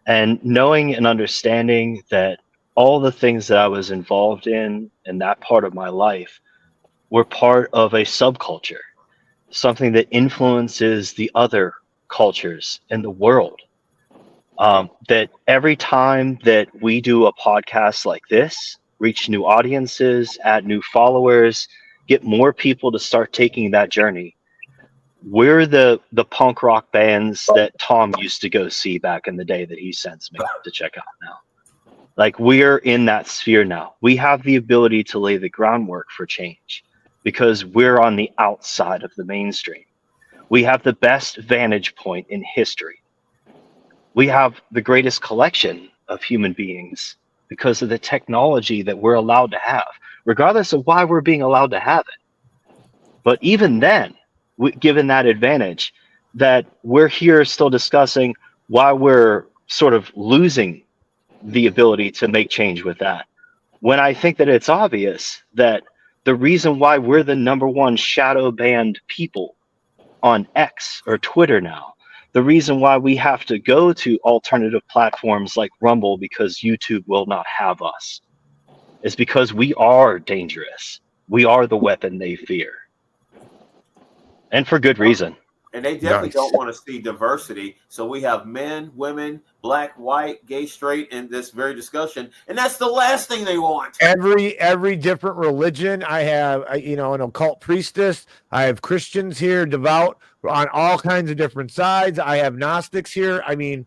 And knowing and understanding that all the things that I was involved in that part of my life were part of a subculture, something that influences the other cultures in the world. That every time that we do a podcast like this, reach new audiences, add new followers, get more people to start taking that journey, we're the punk rock bands that Tom used to go see back in the day that he sends me to check out now. Like, we're in that sphere now. We have the ability to lay the groundwork for change because we're on the outside of the mainstream. We have the best vantage point in history. We have the greatest collection of human beings because of the technology that we're allowed to have, regardless of why we're being allowed to have it. But even then, given that advantage, that we're here still discussing why we're sort of losing the ability to make change with that. When I think that it's obvious that the reason why we're the number one shadow banned people on X or Twitter now, the reason why we have to go to alternative platforms like Rumble because YouTube will not have us, is because we are dangerous. We are the weapon they fear. And for good reason. And they definitely don't want to see diversity. So we have men, women, black, white, gay, straight in this very discussion. And that's the last thing they want. Every different religion. I have, an occult priestess. I have Christians here, devout on all kinds of different sides. I have Gnostics here. I mean,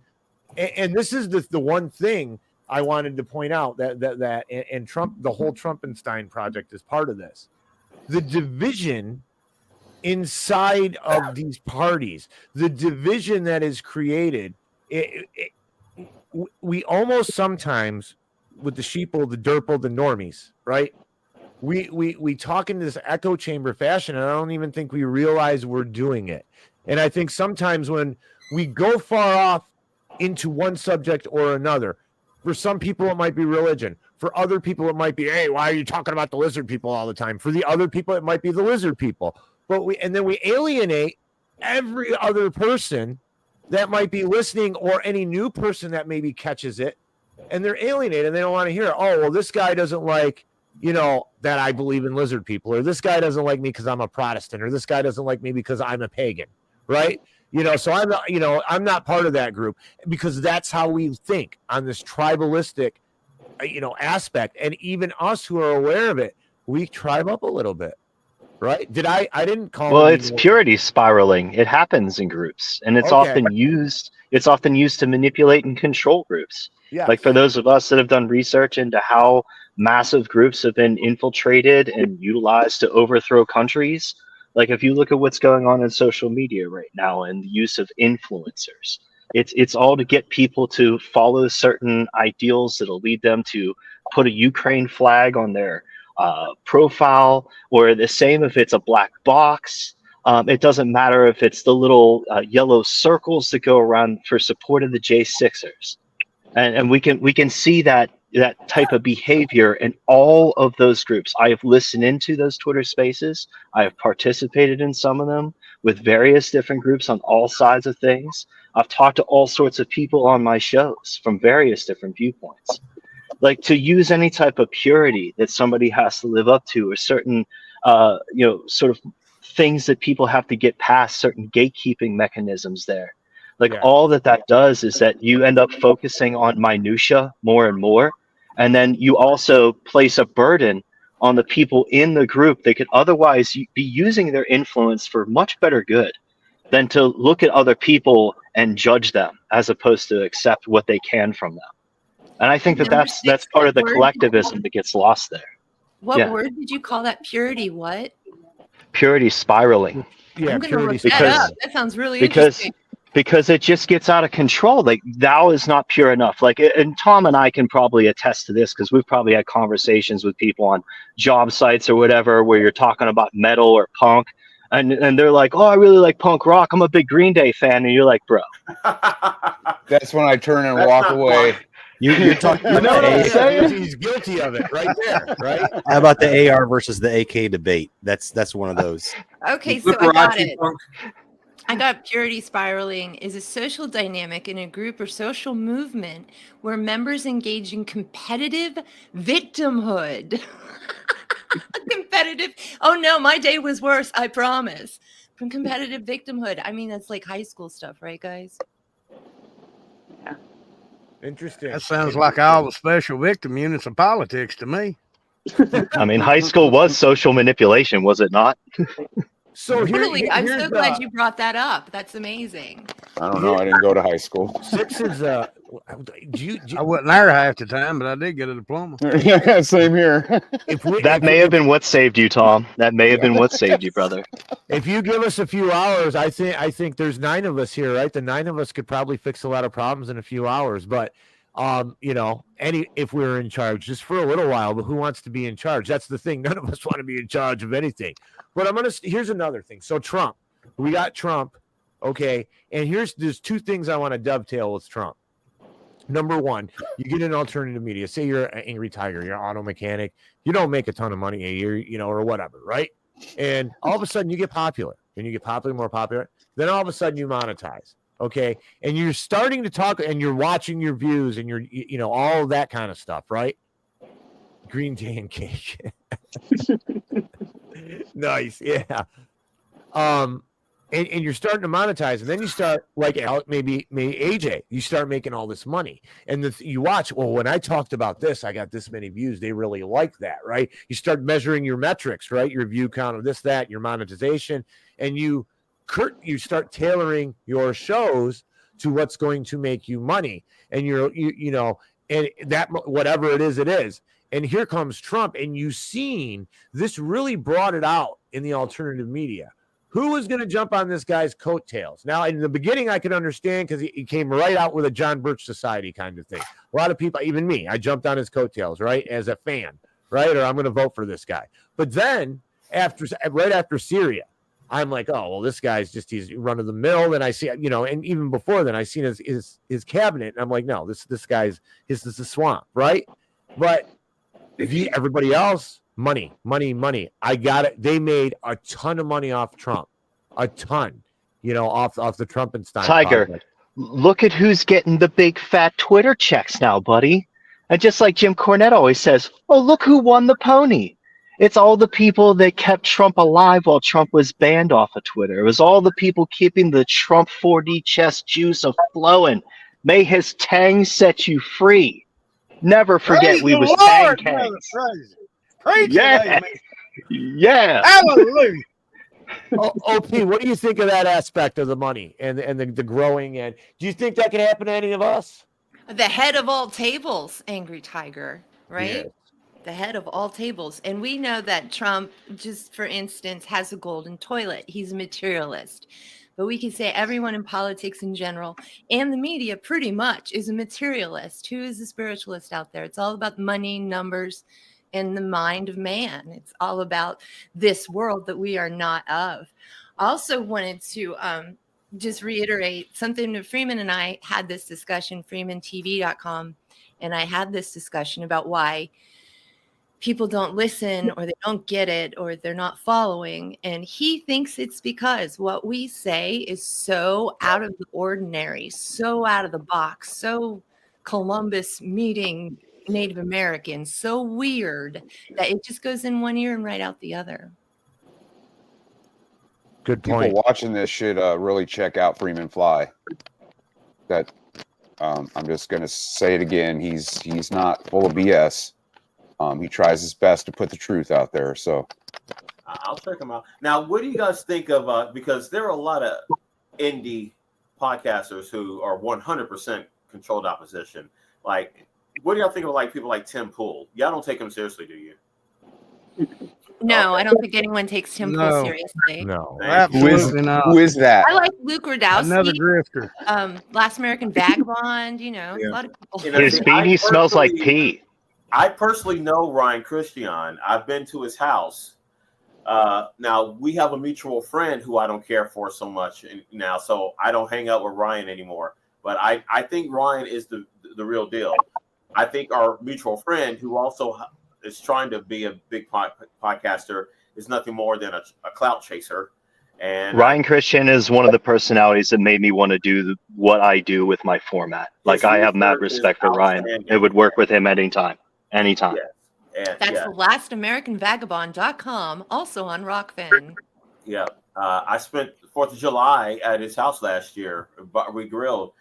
and this is the one thing I wanted to point out that and Trump, the whole Trumpenstein project is part of this. The division inside of these parties, the division that is created, we almost sometimes, with the sheeple, the derple, the normies, right? We talk in this echo chamber fashion, and I don't even think we realize we're doing it. And I think sometimes when we go far off into one subject or another, For some people, it might be religion. For other people, it might be, hey, why are you talking about the lizard people all the time? For the other people, it might be the lizard people. And then we alienate every other person that might be listening, or any new person that maybe catches it, and they're alienated and they don't want to hear it. Oh, well, this guy doesn't like, that I believe in lizard people, or this guy doesn't like me because I'm a Protestant, or this guy doesn't like me because I'm a pagan, right? So I'm not, I'm not part of that group, because that's how we think on this tribalistic, aspect. And even us who are aware of it, we tribe up a little bit, right? I didn't call Well, it it's purity spiraling. It happens in groups, and it's Okay. often used to manipulate and control groups. Yeah. Like for those of us that have done research into how massive groups have been infiltrated and utilized to overthrow countries, like if you look at what's going on in social media right now and the use of influencers, it's all to get people to follow certain ideals that'll lead them to put a Ukraine flag on their profile, or the same if it's a black box. It doesn't matter if it's the little yellow circles that go around for support of the J6ers. And we can see that type of behavior in all of those groups. I have listened into those Twitter spaces. I have participated in some of them with various different groups on all sides of things. I've talked to all sorts of people on my shows from various different viewpoints. Like, to use any type of purity that somebody has to live up to, or certain, sort of things that people have to get past, certain gatekeeping mechanisms there. Like, all that does is that you end up focusing on minutia more and more. And then you also place a burden on the people in the group that could otherwise be using their influence for much better good than to look at other people and judge them, as opposed to accept what they can from them. And I think that's part of the collectivism that gets lost there. What word did you call that? Purity what? Purity spiraling. Yeah, I'm gonna look that up. That sounds really interesting. Because it just gets out of control. Like, thou is not pure enough. Like, and Tom and I can probably attest to this, because we've probably had conversations with people on job sites or whatever, where you're talking about metal or punk, and they're like, oh, I really like punk rock. I'm a big Green Day fan. And you're like, bro. That's when I turn and walk away. You're talking about what I'm saying? He's guilty of it right there, right? How about the AR versus the AK debate? That's one of those. Okay, so I got it. I got purity spiraling is a social dynamic in a group or social movement where members engage in competitive victimhood. Competitive. Oh no, my day was worse. I promise. From competitive victimhood. I mean, that's like high school stuff, right, guys? Yeah. Interesting. That sounds like all the special victim units of politics to me. I mean, high school was social manipulation, was it not? So totally. I'm so glad you brought that up. That's amazing. I don't know. I didn't go to high school. 6 is I wasn't there half the time, but I did get a diploma. Yeah, same here. That may have been what saved you, Tom. That may have been what saved you, brother. If you give us a few hours, I think there's 9 of us here, right? The 9 of us could probably fix a lot of problems in a few hours. But if we were in charge just for a little while, but who wants to be in charge? That's the thing. None of us want to be in charge of anything. But here's another thing. So Trump, we got Trump. Okay. And there's 2 things I want to dovetail with Trump. Number one, you get an alternative media. Say you're an Angry Tiger, you're an auto mechanic. You don't make a ton of money a year, or whatever, right? And all of a sudden you get popular, and you get more popular. Then all of a sudden you monetize. Okay. And you're starting to talk, and you're watching your views, and you're, all of that kind of stuff, right? Green Day and cake. Nice. Yeah. And you're starting to monetize, and then you start, like maybe AJ, you start making all this money, and you watch, well, when I talked about this, I got this many views. They really like that, right? You start measuring your metrics, right? Your view count of this, that, your monetization, and you start tailoring your shows to what's going to make you money, and and that, whatever it is. And here comes Trump, and you've seen this really brought it out in the alternative media. Who is going to jump on this guy's coattails? Now, in the beginning, I could understand, because he came right out with a John Birch Society kind of thing. A lot of people, even me, I jumped on his coattails, right, as a fan, right, or I'm going to vote for this guy. But then, right after Syria, I'm like, oh well, this guy's just he's run of the mill. And I see, you know, and even before then, I seen his cabinet, and I'm like, no, this guy's this is a swamp, right? But everybody else, money. I got it. They made a ton of money off Trump, a ton, you know, off the Trumpenstein Tiger, project. look at who's getting the big fat Twitter checks now, buddy. And just like Jim Cornette always says, oh, look who won the pony. It's all the people that kept Trump alive while Trump was banned off of Twitter. It was all the people keeping the Trump 4D chess juice flowing. May his tang set you free. Never forget Praise we the was Lord, tang brother tangs. Fraser. Preach Yeah. it, amen. Yeah. Hallelujah. OP, what do you think of that aspect of the money and the growing? And do you think that could happen to any of us? The head of all tables, Angry Tiger, right? Yes. The head of all tables. And we know that Trump, just for instance, has a golden toilet. He's a materialist. But we can say everyone in politics in general and the media pretty much is a materialist. Who is a spiritualist out there? It's all about money, numbers, and the mind of man. It's all about this world that we are not of. I also wanted to just reiterate something that Freeman and I had this discussion, freemantv.com, and I had this discussion about why people don't listen or they don't get it or they're not following. And he thinks it's because what we say is so out of the ordinary, so out of the box, so Columbus meeting Native Americans, so weird that it just goes in one ear and right out the other. Good People point. watching this should really check out Freeman Fly. That I'm just gonna say it again. He's not full of BS. He tries his best to put the truth out there. So I'll check them out. Now, what do you guys think of? Because there are a lot of indie podcasters who are 100% controlled opposition. Like, what do y'all think of like people like Tim Pool? Y'all don't take him seriously, do you? No, I don't think anyone takes Tim Pool No. seriously. No. Absolutely not. who is that? I like Luke Another Rudowski, grifter. Last American Vagabond, you know, Yeah. a lot of people. You know, His see, beanie smells like pee. I personally know Ryan Christian. I've been to his house. Now, we have a mutual friend who I don't care for so much now, so I don't hang out with Ryan anymore. But I think Ryan is the real deal. I think our mutual friend, who also is trying to be a big podcaster, is nothing more than a clout chaser. And Ryan Christian is one of the personalities that made me want to do what I do with my format. Like, I have mad respect for Ryan. It would work with him anytime. Anytime. Yes. And, That's LastAmericanVagabond.com, also on Rockfin. Yeah. I spent 4th of July at his house last year. But we grilled.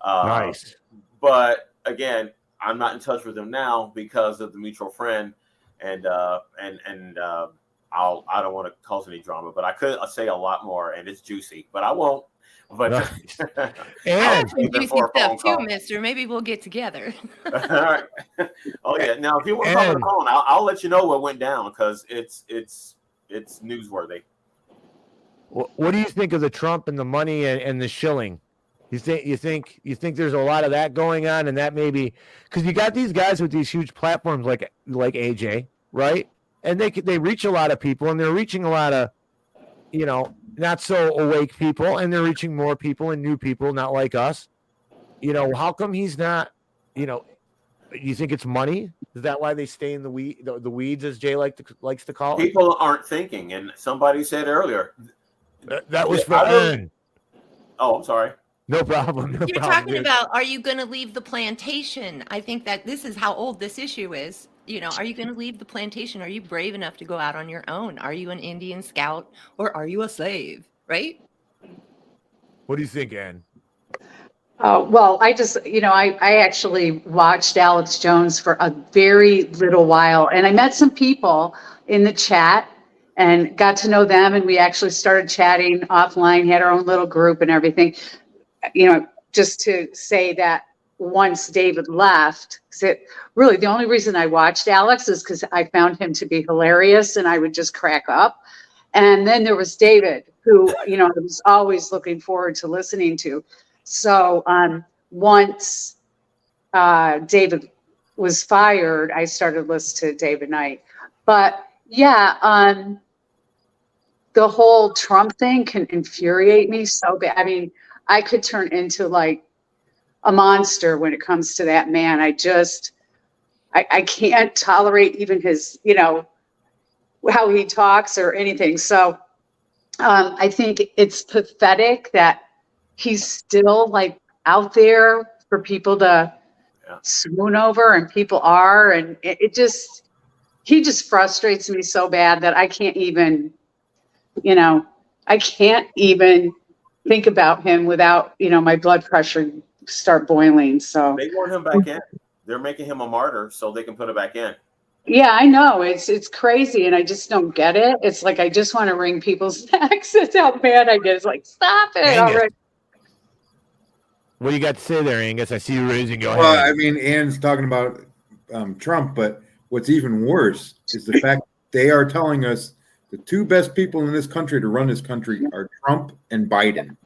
Nice. But again, I'm not in touch with him now because of the mutual friend, and I don't want to cause any drama, but I could say a lot more, and it's juicy, but I won't. But Nice. I And have some even juicy for a phone stuff too, call. mister. Maybe we'll get together. All right. Oh yeah. Now, if you want to talk on the phone, I'll let you know what went down because it's newsworthy. what do you think of the Trump and the money and the shilling? You think there's a lot of that going on, and that maybe because you got these guys with these huge platforms like AJ, right? And they reach a lot of people, and they're reaching a lot of, you know, not so awake people, and they're reaching more people and new people, not like us. You know, how come he's not? You know, you think it's money? Is that why they stay in the weeds, as Jay likes to call it? People aren't thinking, and somebody said earlier. That was for Oh, I'm sorry. No problem. No You're problem, talking dude. about, are you going to leave the plantation? I think that this is how old this issue is. You know, are you going to leave the plantation? Are you brave enough to go out on your own? Are you an Indian scout or are you a slave? Right? What do you think, Ann? Well, I just, I actually watched Alex Jones for a very little while, and I met some people in the chat and got to know them, and we actually started chatting offline, had our own little group and everything. Just to say that once David left, really the only reason I watched Alex is because I found him to be hilarious and I would just crack up. And then there was David, who, I was always looking forward to listening to. So once David was fired, I started listening to David Knight. But yeah, the whole Trump thing can infuriate me so bad. I mean, I could turn into like a monster when it comes to that man. I can't tolerate even his, how he talks or anything. So I think it's pathetic that he's still like out there for people to swoon over, and people are, and he just frustrates me so bad that I can't even, I can't even think about him without, my blood pressure start boiling. So They want him back in. They're making him a martyr so they can put it back in. yeah, I know it's crazy, and I just don't get it. It's like I just want to wring people's necks. That's how bad I get. It's like, stop it Angus. already. What do you got to say there, Angus? I see you raising your Well, hand. I mean, Ann's talking about Trump, but what's even worse is the fact they are telling us the two best people in this country to run this country are Trump and Biden.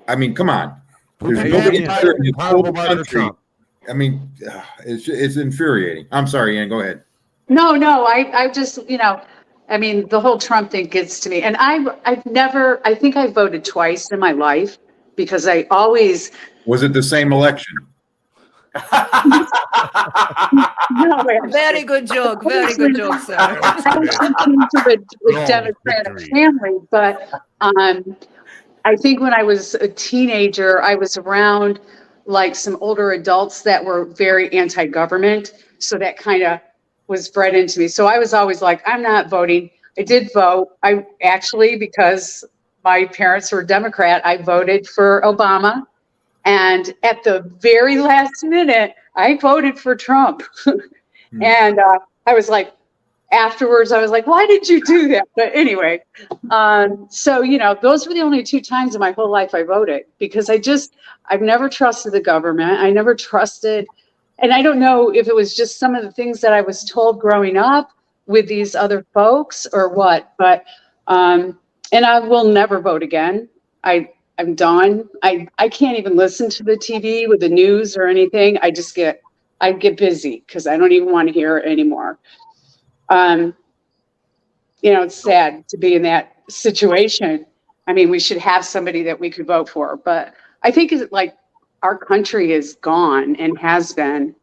I mean, come on. There's Hey, nobody yeah. better in the whole Honorable Margaret country. Trump. I mean, it's infuriating. I'm sorry, Ann. Go ahead. No, I just, I mean, the whole Trump thing gets to me. And I think I voted twice in my life because I always. Was it the same election? No, Very good joke. Very good joke, sir. I was into the Democratic family, but I think when I was a teenager, I was around like some older adults that were very anti-government. So that kind of was bred into me. So I was always like, I'm not voting. I did vote. I actually, because my parents were Democrat, I voted for Obama. And at the very last minute, I voted for Trump. And I was like, afterwards, I was like, why did you do that? But anyway, so, those were the only 2 times in my whole life I voted, because I've never trusted the government. I never trusted, and I don't know if it was just some of the things that I was told growing up with these other folks or what, but, and I will never vote again. I'm done. I can't even listen to the TV with the news or anything. I get busy because I don't even want to hear it anymore. It's sad to be in that situation. I mean, we should have somebody that we could vote for, but I think it's like our country is gone and has been.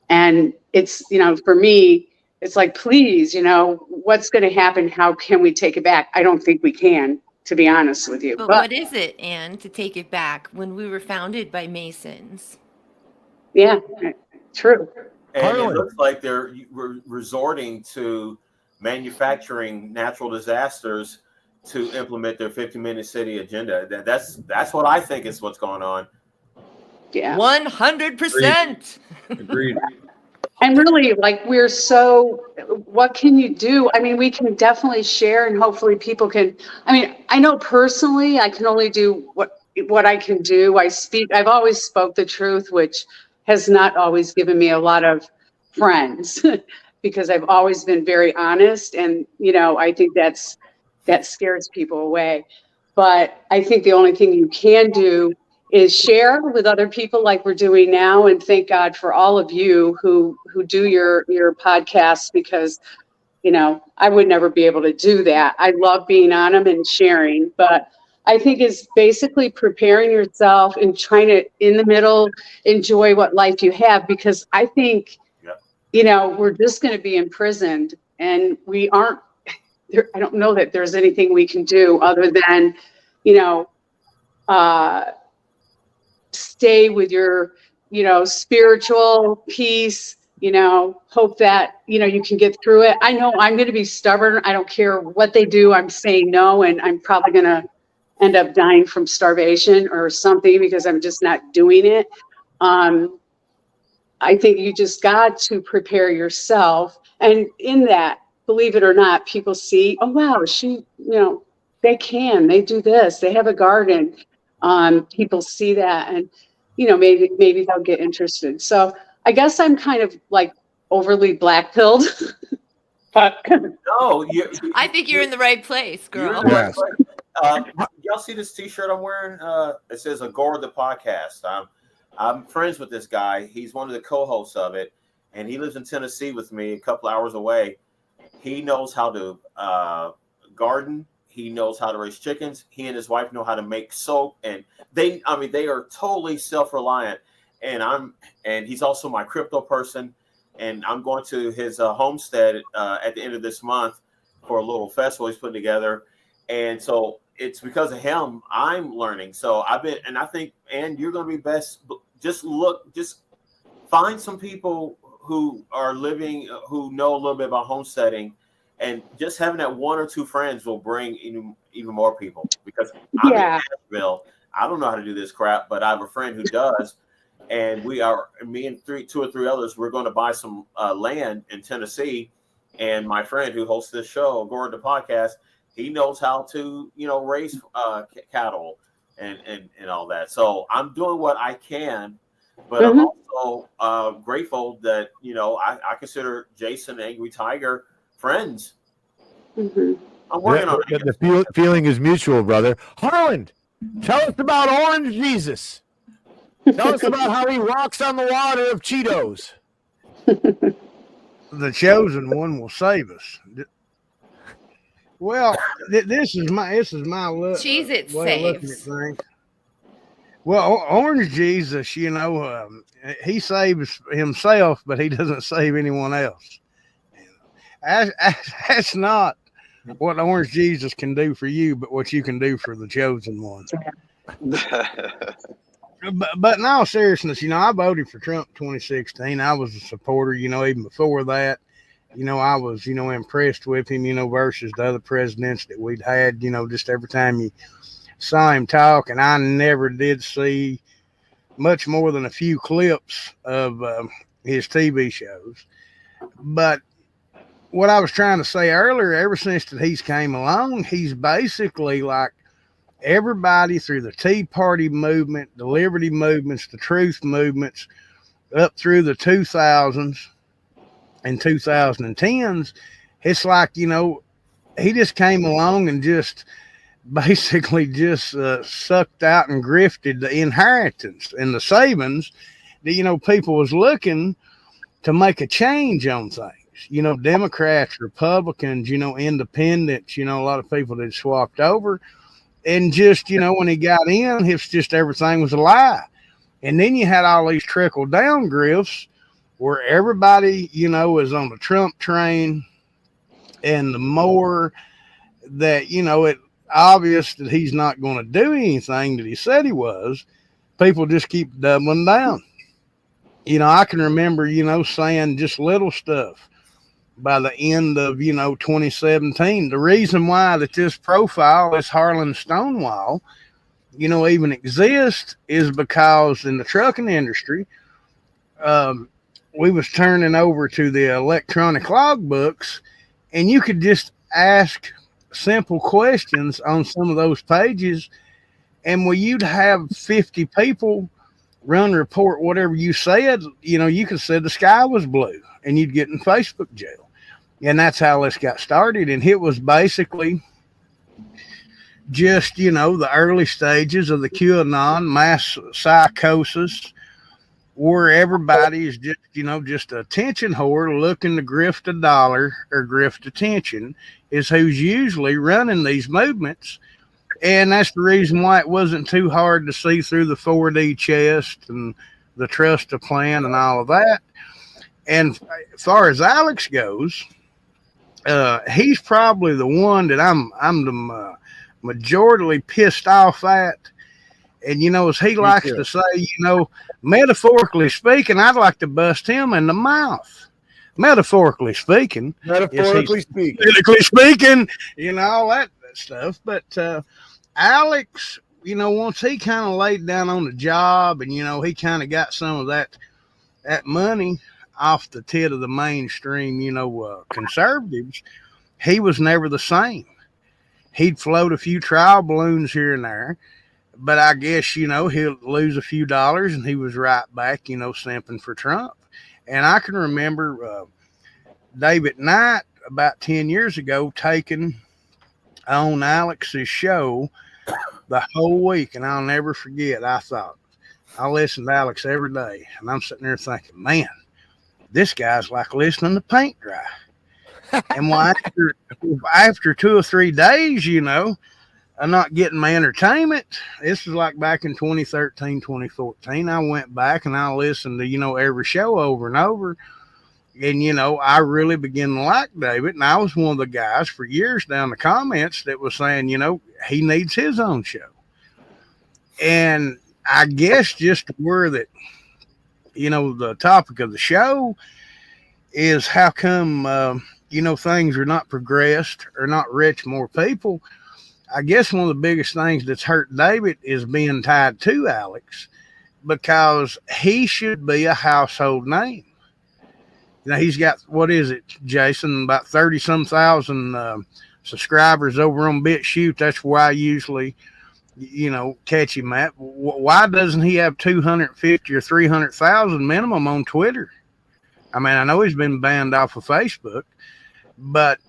And it's, for me, it's like, please, what's going to happen? How can we take it back? I don't think we can, to be honest with you. But what is it, Anne, to take it back when we were founded by Masons? Yeah, true. And it looks like they're resorting to manufacturing natural disasters to implement their 50-minute city agenda. That's what I think is what's going on. Yeah, 100%. Agreed. And really, like, what can you do? I mean, we can definitely share, and hopefully people can. I mean, I know personally I can only do what I can do. I've always spoke the truth, which has not always given me a lot of friends because I've always been very honest. And, I think that scares people away. But I think the only thing you can do is share with other people like we're doing now. And thank God for all of you who do your podcasts, because, I would never be able to do that. I love being on them and sharing, but I think it's basically preparing yourself and trying to, in the middle, enjoy what life you have, because I think, we're just going to be imprisoned, and we aren't there. I don't know that there's anything we can do other than, stay with your, spiritual peace, hope that, you can get through it. I know I'm going to be stubborn. I don't care what they do. I'm saying no, and I'm probably going to end up dying from starvation or something because I'm just not doing it. I think you just got to prepare yourself. And in that, believe it or not, people see, oh, wow, they do this. They have a garden. People see that, and, maybe they'll get interested. So I guess I'm kind of like overly black-pilled. But No, I think you're in the right place, girl. Yes. Y'all see this T-shirt I'm wearing? It says "Agora the Podcast." I'm friends with this guy. He's one of the co-hosts of it, and he lives in Tennessee with me, a couple hours away. He knows how to garden. He knows how to raise chickens. He and his wife know how to make soap, and they are totally self-reliant. And he's also my crypto person. And I'm going to his homestead at the end of this month for a little festival he's putting together. And so it's because of him I'm learning. So I think, and you're going to be best. Just find some people who are living, who know a little bit about homesteading, and just having that one or two friends will bring even more people. Because I'm in Nashville, I don't know how to do this crap, but I have a friend who does. And me and two or three others, we're going to buy some land in Tennessee. And my friend who hosts this show, Gordon the podcast, he knows how to, raise cattle and all that. So I'm doing what I can, but I'm also grateful that, I consider Jason and Angry Tiger friends. I'm working on it. The feeling is mutual, brother. Harland, tell us about Orange Jesus. Tell us about how he walks on the water of Cheetos. The chosen one will save us. Well, this is my look. Cheez-It way of looking at saves. things. Well, Orange Jesus, he saves himself, but he doesn't save anyone else. That's not what Orange Jesus can do for you, but what you can do for the chosen one. But in all seriousness, I voted for Trump 2016. I was a supporter, even before that. I was, impressed with him, versus the other presidents that we'd had, just every time you saw him talk. And I never did see much more than a few clips of his TV shows. But what I was trying to say earlier, ever since that he's came along, he's basically like everybody through the Tea Party movement, the Liberty movements, the Truth movements, up through the 2000s and 2010s. It's like, he just came along and just basically just sucked out and grifted the inheritance and the savings that, people was looking to make a change on things. Democrats, Republicans, independents, a lot of people that swapped over. And just, when he got in, it's just everything was a lie. And then you had all these trickle down grifts where everybody, is on the Trump train. And the more that, it obvious that he's not going to do anything that he said he was, people just keep doubling down. I can remember, saying just little stuff by the end of, 2017. The reason why that this profile, this Harlan Stonewall, even exists is because in the trucking industry, we was turning over to the electronic logbooks, and you could just ask simple questions on some of those pages, and you'd have 50 people run report whatever you said. You could say the sky was blue, and you'd get in Facebook jail. And that's how this got started. And it was basically just, the early stages of the QAnon mass psychosis, where everybody is just, just a attention whore looking to grift a dollar or grift attention is who's usually running these movements. And that's the reason why it wasn't too hard to see through the 4D chest and the trust plan and all of that. And as far as Alex goes, he's probably the one that I'm the majorly pissed off at. And, as he likes to say, metaphorically speaking, I'd like to bust him in the mouth. Metaphorically speaking. Metaphorically speaking. All that stuff. But Alex, once he kind of laid down on the job and, he kind of got some of that money off the tit of the mainstream, conservatives, he was never the same. He'd float a few trial balloons here and there, but I guess, he'll lose a few dollars and he was right back, simping for Trump. And I can remember David Knight about 10 years ago taking on Alex's show the whole week. And I'll never forget, I thought, I listened to Alex every day. And I'm sitting there thinking, man, this guy's like listening to paint dry. And well, after 2 or 3 days, I'm not getting my entertainment. This was like back in 2013, 2014. I went back and I listened to, every show over and over. And, I really began to like David. And I was one of the guys for years down the comments that was saying, he needs his own show. And I guess just where that, the topic of the show is how come, things are not progressed or not reach more people. I guess one of the biggest things that's hurt David is being tied to Alex, because he should be a household name. He's got, what is it, Jason, about 30-some thousand subscribers over on BitChute. That's where I usually, catch him at. Why doesn't he have 250 or 300,000 minimum on Twitter? I mean, I know he's been banned off of Facebook, but,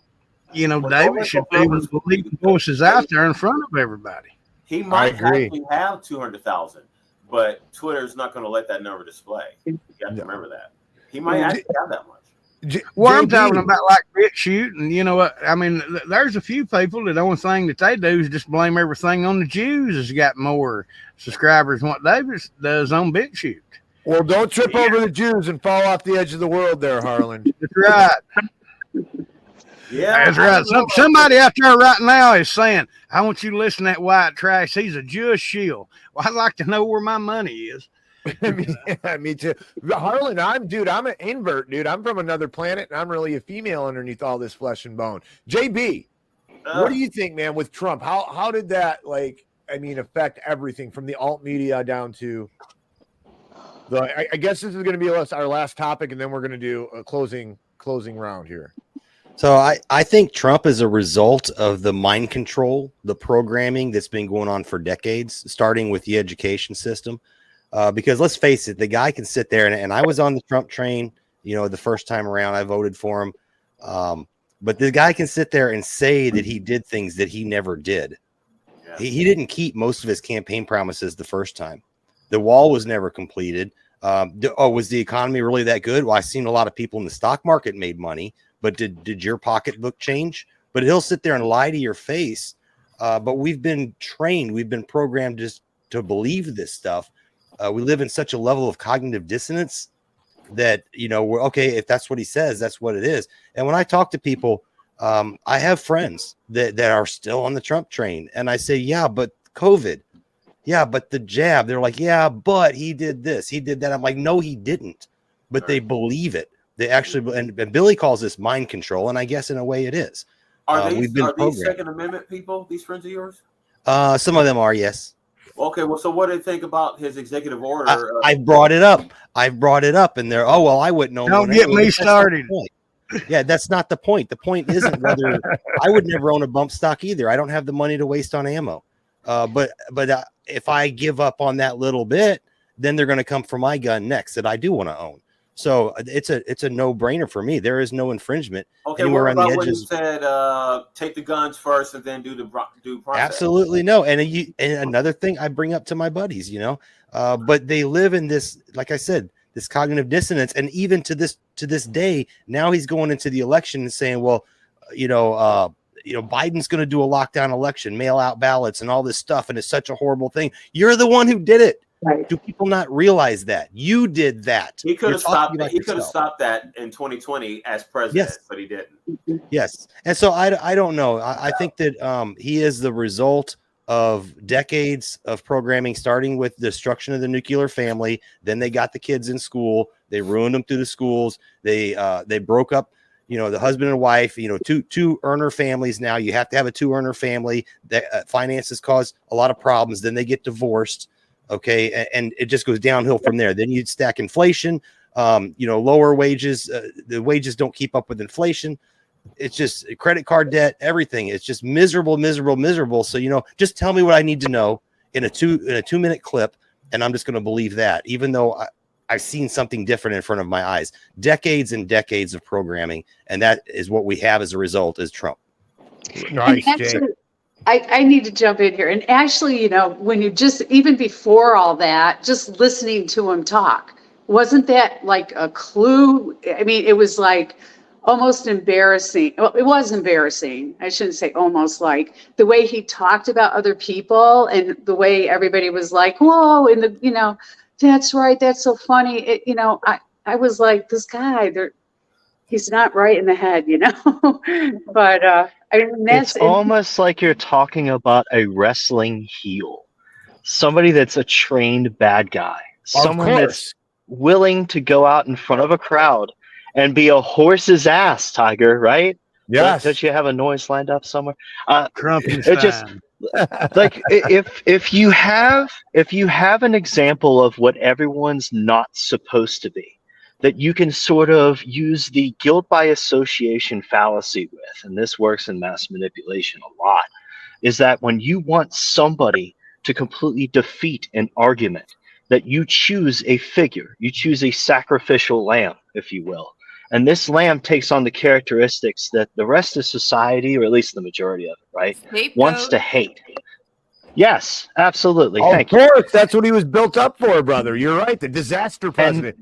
David should be able to leave voices out there in front of everybody. He might actually have 200,000, but Twitter's not going to let that number display. You have to remember that. He might actually have that much. Well, I'm talking about like BitChute, and you know what? I mean, there's a few people that the only thing that they do is just blame everything on the Jews. Has got more subscribers than what David does on BitChute. Well, don't trip over the Jews and fall off the edge of the world there, Harlan. That's right. Yeah, that's right. Somebody out there right now is saying, I want you to listen to that white trash. He's a Jewish shield. Well, I'd like to know where my money is. Me too. Harlan, I'm an invert, dude. I'm from another planet, and I'm really a female underneath all this flesh and bone. JB, what do you think, man, with Trump? How did that, affect everything from the alt media down to the? I guess this is going to be our last topic, and then we're going to do a closing round here. So I think Trump is a result of the mind control, the programming that's been going on for decades, starting with the education system. Because let's face it, the guy can sit there and I was on the Trump train, the first time around, I voted for him. But the guy can sit there and say that he did things that he never did. Yeah. He didn't keep most of his campaign promises the first time. The wall was never completed. Was the economy really that good? Well, I've seen a lot of people in the stock market made money, but did your pocketbook change? But he'll sit there and lie to your face. But we've been trained, we've been programmed just to believe this stuff. We live in such a level of cognitive dissonance that, we're okay. If that's what he says, that's what it is. And when I talk to people, I have friends that are still on the Trump train. And I say, yeah, but COVID. Yeah, but the jab. They're like, yeah, but he did this. He did that. I'm like, no, he didn't. But they believe it. They actually, and Billy calls this mind control. And I guess in a way it is. Are these Second Amendment people, these friends of yours? Some of them are, yes. Okay, well, so what do they think about his executive order? I brought it up. And they're, I wouldn't know. Don't get me started. Yeah, that's not the point. The point isn't whether I would never own a bump stock either. I don't have the money to waste on ammo. But if I give up on that little bit, then they're going to come for my gun next that I do want to own. So it's a no-brainer for me. There is no infringement. Okay, what about when you said take the guns first and then do the process? Absolutely no. And another thing I bring up to my buddies, but they live in this, like I said, this cognitive dissonance. And even to this day, now he's going into the election and saying, well, Biden's going to do a lockdown election, mail out ballots and all this stuff. And it's such a horrible thing. You're the one who did it. Right. Do people not realize that you did that? He could have stopped. He could have stopped that in 2020 as president, but he didn't. Yes, and so I don't know. I think that he is the result of decades of programming, starting with the destruction of the nuclear family. Then they got the kids in school. They ruined them through the schools. They broke up. The husband and wife. Two earner families. Now you have to have a 2-earner family. That finances cause a lot of problems. Then they get divorced. Okay, and it just goes downhill from there. Then you'd stack inflation, lower wages. The wages don't keep up with inflation. It's just credit card debt, everything. It's just miserable. So, just tell me what I need to know in a 2-minute clip, and I'm just going to believe that, even though I've seen something different in front of my eyes. Decades and decades of programming, and that is what we have as a result is Trump. Nice, Jay. I need to jump in here. And actually, when you even before all that, just listening to him talk, wasn't that like a clue? I mean, it was like, almost embarrassing. Well, it was embarrassing. I shouldn't say almost, like the way he talked about other people and the way everybody was like, whoa, and that's right. That's so funny. I was like, this guy, he's not right in the head, but I mean, It's almost like you're talking about a wrestling heel, somebody that's a trained bad guy, someone that's willing to go out in front of a crowd and be a horse's ass, Tiger, right? Yes. Don't you have a noise lined up somewhere? Krumpenstein. It just like if you have an example of what everyone's not supposed to be, that you can sort of use the guilt by association fallacy with, and this works in mass manipulation a lot, is that when you want somebody to completely defeat an argument, that you choose a figure, you choose a sacrificial lamb, if you will. And this lamb takes on the characteristics that the rest of society, or at least the majority of it, right, wants to hate. Yes, absolutely. Of course, that's what he was built up for, brother. You're right. The disaster president.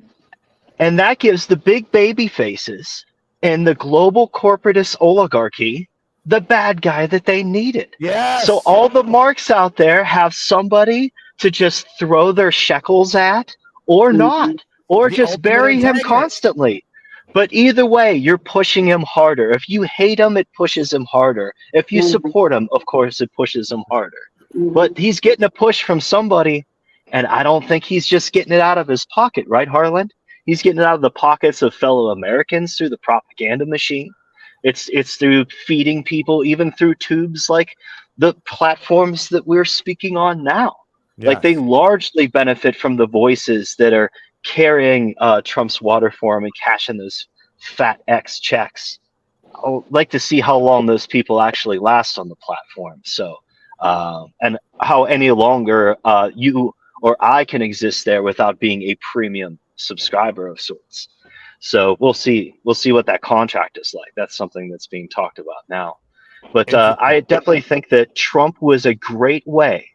And that gives the big baby faces and the global corporatist oligarchy the bad guy that they needed. Yes. So all the marks out there have somebody to just throw their shekels at, or not, or just bury him constantly. But either way, you're pushing him harder. If you hate him, it pushes him harder. If you support him, of course, it pushes him harder. But he's getting a push from somebody, and I don't think he's just getting it out of his pocket, right, Harlan? He's getting it out of the pockets of fellow Americans through the propaganda machine. It's through feeding people, even through tubes like the platforms that we're speaking on now. Yes. Like they largely benefit from the voices that are carrying Trump's water for him and cashing those fat X checks. I'd like to see how long those people actually last on the platform. So, and how any longer you or I can exist there without being a premium subscriber of sorts. So we'll see what that contract is like. That's something that's being talked about now. But I definitely think that Trump was a great way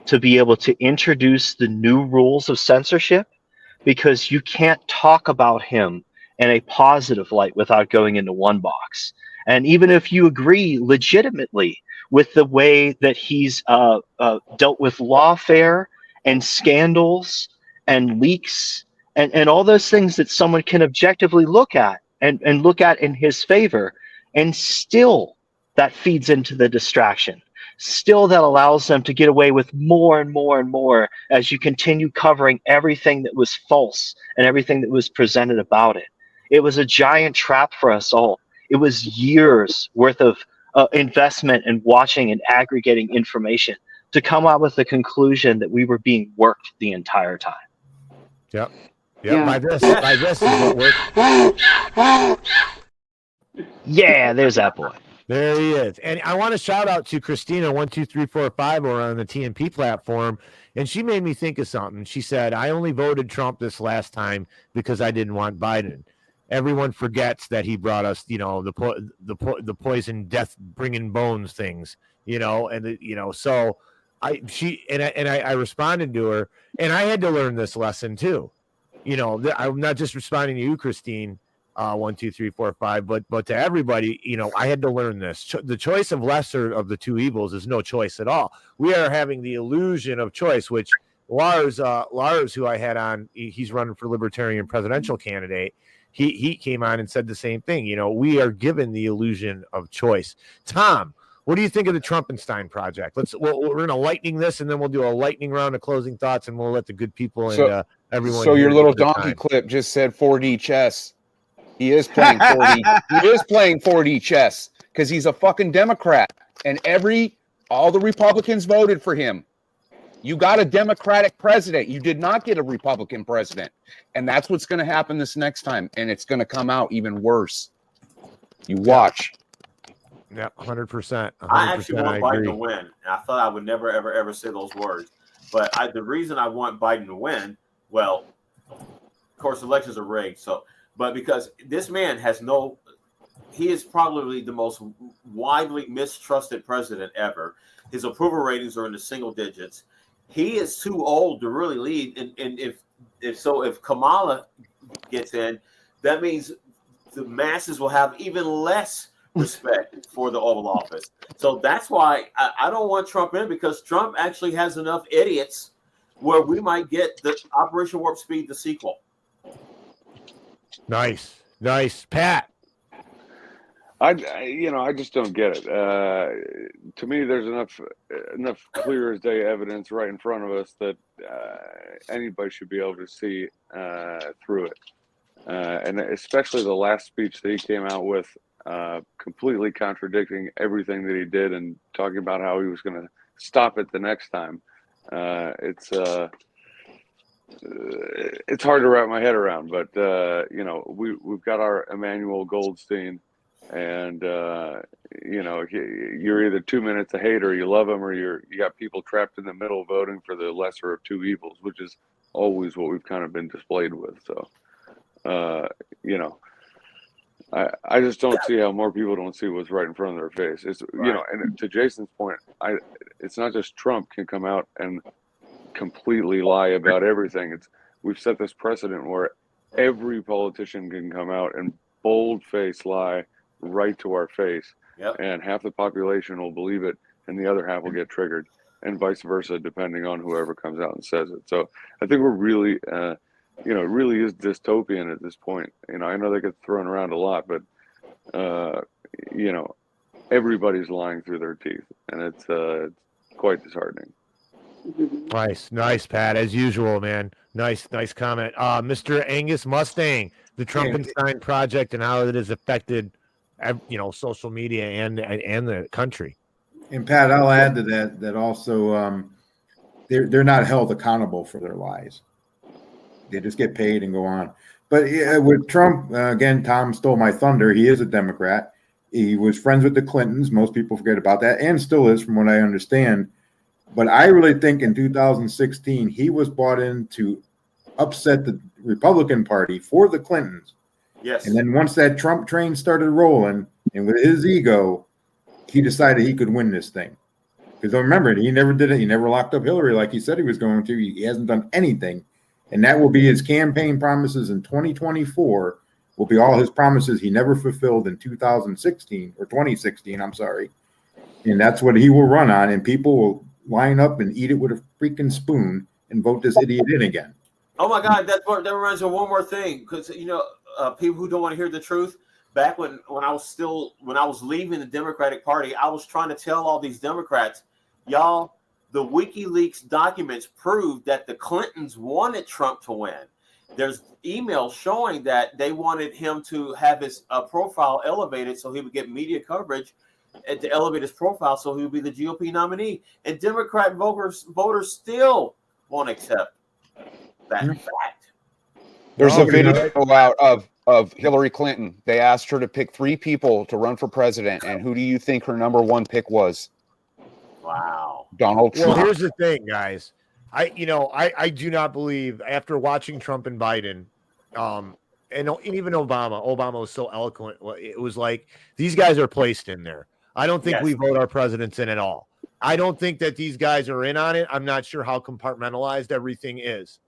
to be able to introduce the new rules of censorship, because you can't talk about him in a positive light without going into one box. And even if you agree legitimately with the way that he's dealt with lawfare and scandals and leaks and all those things that someone can objectively look at and look at in his favor, and still that feeds into the distraction. Still that allows them to get away with more and more and more as you continue covering everything that was false and everything that was presented about it. It was a giant trap for us all. It was years worth of investment in watching and aggregating information to come out with the conclusion that we were being worked the entire time. Yep. Yeah, by this is what works. Yeah, there's that boy. There he is. And I want to shout out to Christina12345 over on the TMP platform. And she made me think of something. She said, I only voted Trump this last time because I didn't want Biden. Everyone forgets that he brought us, the poison, death, bringing bones things, so I responded to her, and I had to learn this lesson too. I'm not just responding to you, Christine, 1, 2, 3, 4, 5, but to everybody, I had to learn this. The choice of lesser of the two evils is no choice at all. We are having the illusion of choice, which Lars, who I had on, he's running for Libertarian presidential candidate. He came on and said the same thing. We are given the illusion of choice. Tom, what do you think of the Trumpenstein project? We're going to lightning this, and then we'll do a lightning round of closing thoughts, and we'll let the good people and everyone. So your little donkey clip just said 4D chess. He is playing 4D. He is playing 4D chess because he's a fucking Democrat, and all the Republicans voted for him. You got a Democratic president. You did not get a Republican president, and that's what's going to happen this next time, and it's going to come out even worse. You watch. Yeah, 100%. I actually want Biden to win. And I thought I would never, ever, ever say those words. But the reason I want Biden to win, well, of course, elections are rigged. But because this man he is probably the most widely mistrusted president ever. His approval ratings are in the single digits. He is too old to really lead. And if Kamala gets in, that means the masses will have even less respect for the Oval Office. So that's why I don't want Trump in, because Trump actually has enough idiots where we might get the Operation Warp Speed, the sequel. Nice. Pat. I just don't get it. To me, there's enough clear as day evidence right in front of us that anybody should be able to see through it. And especially the last speech that he came out with, completely contradicting everything that he did and talking about how he was going to stop it the next time. It's hard to wrap my head around, but we've got our Emmanuel Goldstein, and you're either 2 minutes a hate or you love him, or you got people trapped in the middle voting for the lesser of two evils, which is always what we've kind of been displayed with. So, I just don't see how more people don't see what's right in front of their face. It's and to Jason's point, it's not just Trump can come out and completely lie about everything. We've set this precedent where every politician can come out and bold-faced lie right to our face, and half the population will believe it, and the other half will get triggered, and vice versa, depending on whoever comes out and says it. So I think we're really, it really is dystopian at this point. I know that gets thrown around a lot, but everybody's lying through their teeth, and it's quite disheartening. Nice, Pat. As usual, man. Nice comment. Mr. Angus Mustang, the Trumpenstein project and how it has affected, social media and the country. And Pat, I'll add to that also they're not held accountable for their lies. They just get paid and go on. But with Trump, again, Tom stole my thunder. He is a Democrat. He was friends with the Clintons. Most people forget about that, and still is, from what I understand. But I really think in 2016, he was brought in to upset the Republican Party for the Clintons. Yes. And then once that Trump train started rolling, and with his ego, he decided he could win this thing. Because remember, he never did it. He never locked up Hillary like he said he was going to. He hasn't done anything. And that will be his campaign promises in 2024, will be all his promises he never fulfilled in 2016, or 2016, I'm sorry. And that's what he will run on, and people will line up and eat it with a freaking spoon and vote this idiot in again. Oh my God, that reminds me of one more thing, because people who don't want to hear the truth. Back when I was leaving the Democratic Party, I was trying to tell all these Democrats, y'all, the WikiLeaks documents proved that the Clintons wanted Trump to win. There's emails showing that they wanted him to have his profile elevated so he would get media coverage, and to elevate his profile so he would be the GOP nominee. And Democrat voters still won't accept that fact. There's a video out of Hillary Clinton. They asked her to pick 3 people to run for president, and who do you think her number 1 pick was? Wow. Donald Trump. Well, here's the thing, guys. I do not believe, after watching Trump and Biden, and even Obama was so eloquent. It was like, these guys are placed in there. I don't think we vote our presidents in at all. I don't think that these guys are in on it. I'm not sure how compartmentalized everything is.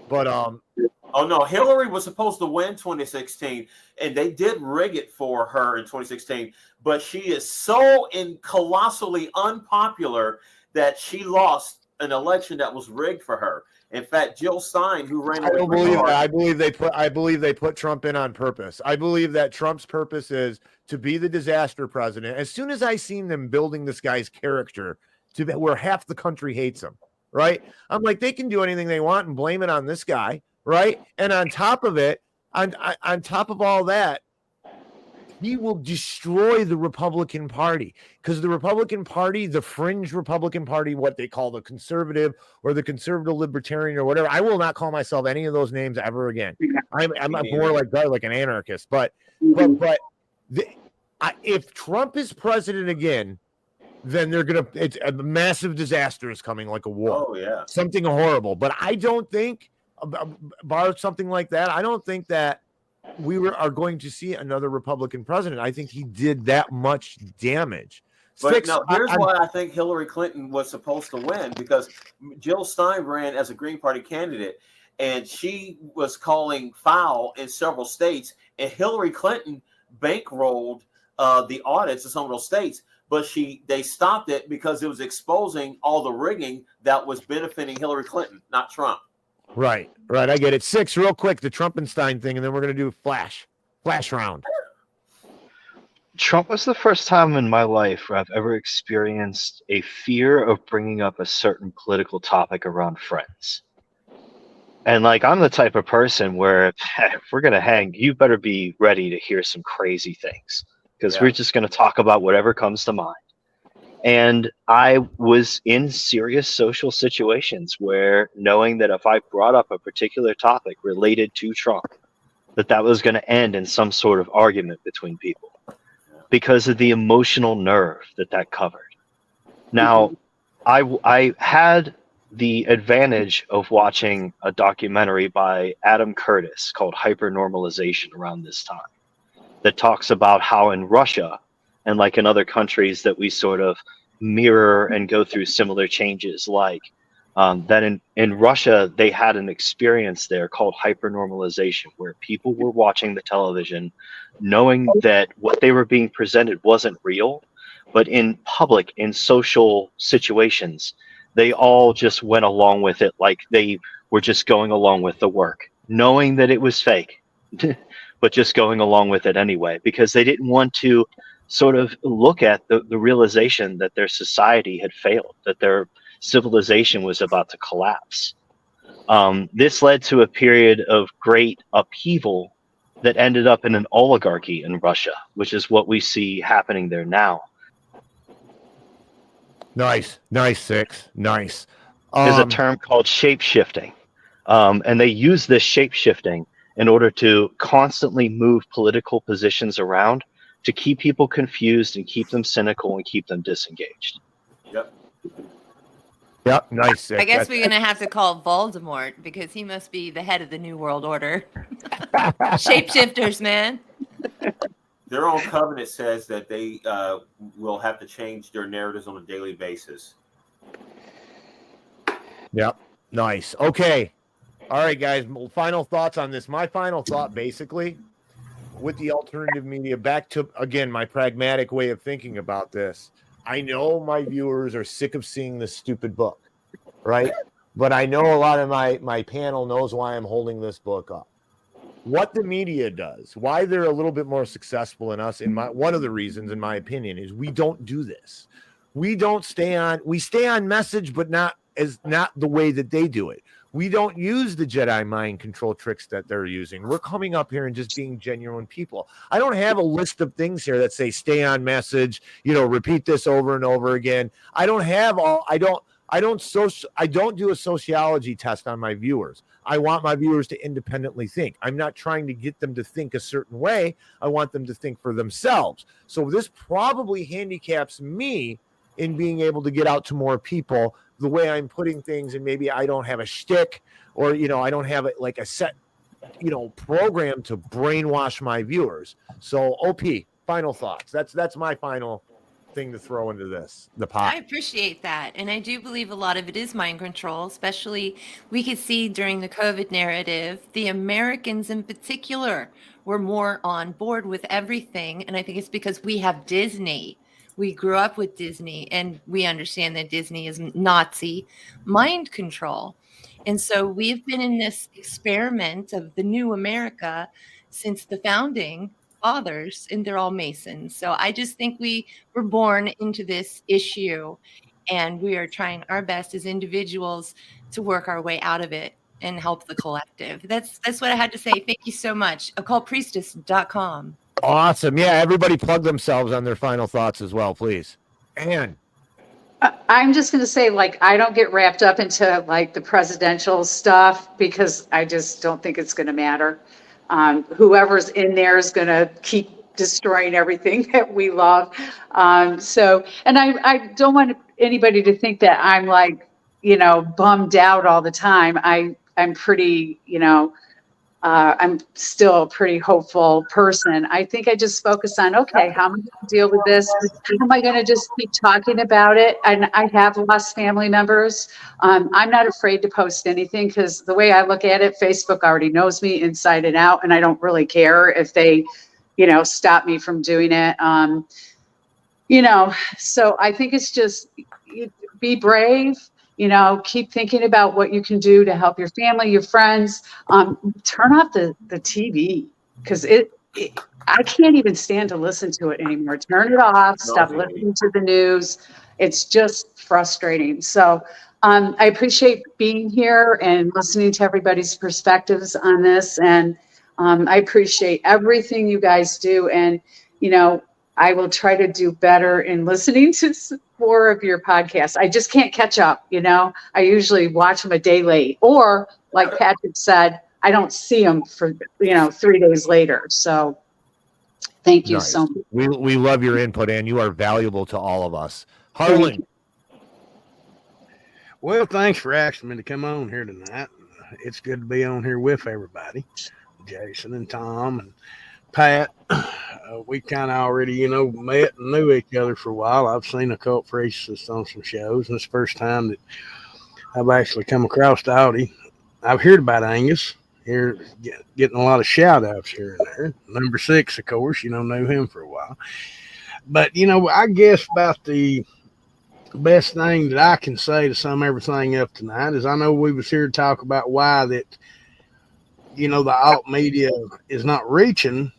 But oh no, Hillary was supposed to win 2016, and they did rig it for her in 2016. But she is so colossally unpopular that she lost an election that was rigged for her. In fact, Jill Stein, who ran, I don't believe that. I believe they put Trump in on purpose. I believe that Trump's purpose is to be the disaster president. As soon as I seen them building this guy's character to where half the country hates him, right? I'm like, they can do anything they want and blame it on this guy, right? And on top of it, on top of all that, he will destroy the Republican Party, because the Republican Party, the fringe Republican Party, what they call the conservative or the conservative libertarian or whatever. I will not call myself any of those names ever again. I'm more like an anarchist. But if Trump is president again, then it's a massive disaster is coming, like a war. Oh yeah, something horrible. But I don't think, bar something like that, I don't think that we are going to see another Republican president. I think he did that much damage. But here's why I think Hillary Clinton was supposed to win, because Jill Stein ran as a Green Party candidate, and she was calling foul in several states, and Hillary Clinton bankrolled the audits of some of those states, but they stopped it because it was exposing all the rigging that was benefiting Hillary Clinton, not Trump. Right. I get it. 6, real quick, the Trumpenstein thing, and then we're going to do flash round. Trump was the first time in my life where I've ever experienced a fear of bringing up a certain political topic around friends. And like, I'm the type of person where if we're going to hang, you better be ready to hear some crazy things, because we're just going to talk about whatever comes to mind. And I was in serious social situations where, knowing that if I brought up a particular topic related to Trump, that was going to end in some sort of argument between people because of the emotional nerve that covered. Now, I had the advantage of watching a documentary by Adam Curtis called Hypernormalization around this time, that talks about how in Russia and like in other countries that we sort of mirror and go through similar changes, like that in Russia, they had an experience there called hypernormalization, where people were watching the television knowing that what they were being presented wasn't real, but in public, in social situations, they all just went along with it, like they were just going along with the work, knowing that it was fake, but just going along with it anyway, because they didn't want to sort of look at the realization that their society had failed, that their civilization was about to collapse. This led to a period of great upheaval that ended up in an oligarchy in Russia, which is what we see happening there now. Nice, 6, nice. There's a term called shape-shifting, and they use this shape-shifting in order to constantly move political positions around to keep people confused and keep them cynical and keep them disengaged. Yep, nice. 6. I guess we're going to have to call Voldemort, because he must be the head of the New World Order. Shapeshifters, man. Their own covenant says that they will have to change their narratives on a daily basis. Yep, nice. Okay. All right, guys, final thoughts on this. My final thought, basically, with the alternative media, back to, again, my pragmatic way of thinking about this. I know my viewers are sick of seeing this stupid book, right? But I know a lot of my panel knows why I'm holding this book up. What the media does, why they're a little bit more successful than us, one of the reasons, in my opinion, is we don't do this. We stay on message, but not the way that they do it. We don't use the Jedi mind control tricks that they're using. We're coming up here and just being genuine people. I don't have a list of things here that say stay on message, repeat this over and over again. I don't do a sociology test on my viewers. I want my viewers to independently think. I'm not trying to get them to think a certain way. I want them to think for themselves. So this probably handicaps me in being able to get out to more people the way I'm putting things, and maybe I don't have a shtick, or I don't have a set program to brainwash my viewers. So OP, final thoughts. That's my final thing to throw into the pot. I appreciate that, and I do believe a lot of it is mind control. Especially, we could see during the COVID narrative, the Americans in particular were more on board with everything, and I think it's because we have Disney. We grew up with Disney, and we understand that Disney is Nazi mind control. And so we've been in this experiment of the new America since the founding fathers, and they're all Masons. So I just think we were born into this issue, and we are trying our best as individuals to work our way out of it and help the collective. That's what I had to say. Thank you so much. occultpriestess.com. Awesome. Yeah, everybody plug themselves on their final thoughts as well, please. Ann. I'm just going to say, I don't get wrapped up into the presidential stuff, because I just don't think it's going to matter. Whoever's in there is going to keep destroying everything that we love. And I don't want anybody to think that I'm bummed out all the time. I'm pretty, I'm still a pretty hopeful person. I think I just focus on, okay, how am I going to deal with this? How am I going to just keep talking about it? And I have lost family members. I'm not afraid to post anything because the way I look at it, Facebook already knows me inside and out, and I don't really care if they, stop me from doing it. So I think it's just be brave. Keep thinking about what you can do to help your family, your friends. Turn off the TV because I can't even stand to listen to it anymore. Turn it off. Stop listening to the news. It's just frustrating. So I appreciate being here and listening to everybody's perspectives on this. And I appreciate everything you guys do. And, I will try to do better in listening to more of your podcasts. I just can't catch up, I usually watch them a day late, or like Patrick said, I don't see them for, 3 days later. So thank you so much. We love your input, and you are valuable to all of us. Harlan. Well, thanks for asking me to come on here tonight. It's good to be on here with everybody, Jason and Tom and Pat. We kind of already, met and knew each other for a while. I've seen Occult Priestess on some shows, and it's the first time that I've actually come across Audi. I've heard about Angus here, getting a lot of shout outs here and there. Number 6, of course, knew him for a while. But, I guess about the best thing that I can say to sum everything up tonight is I know we was here to talk about why that, the alt media is not reaching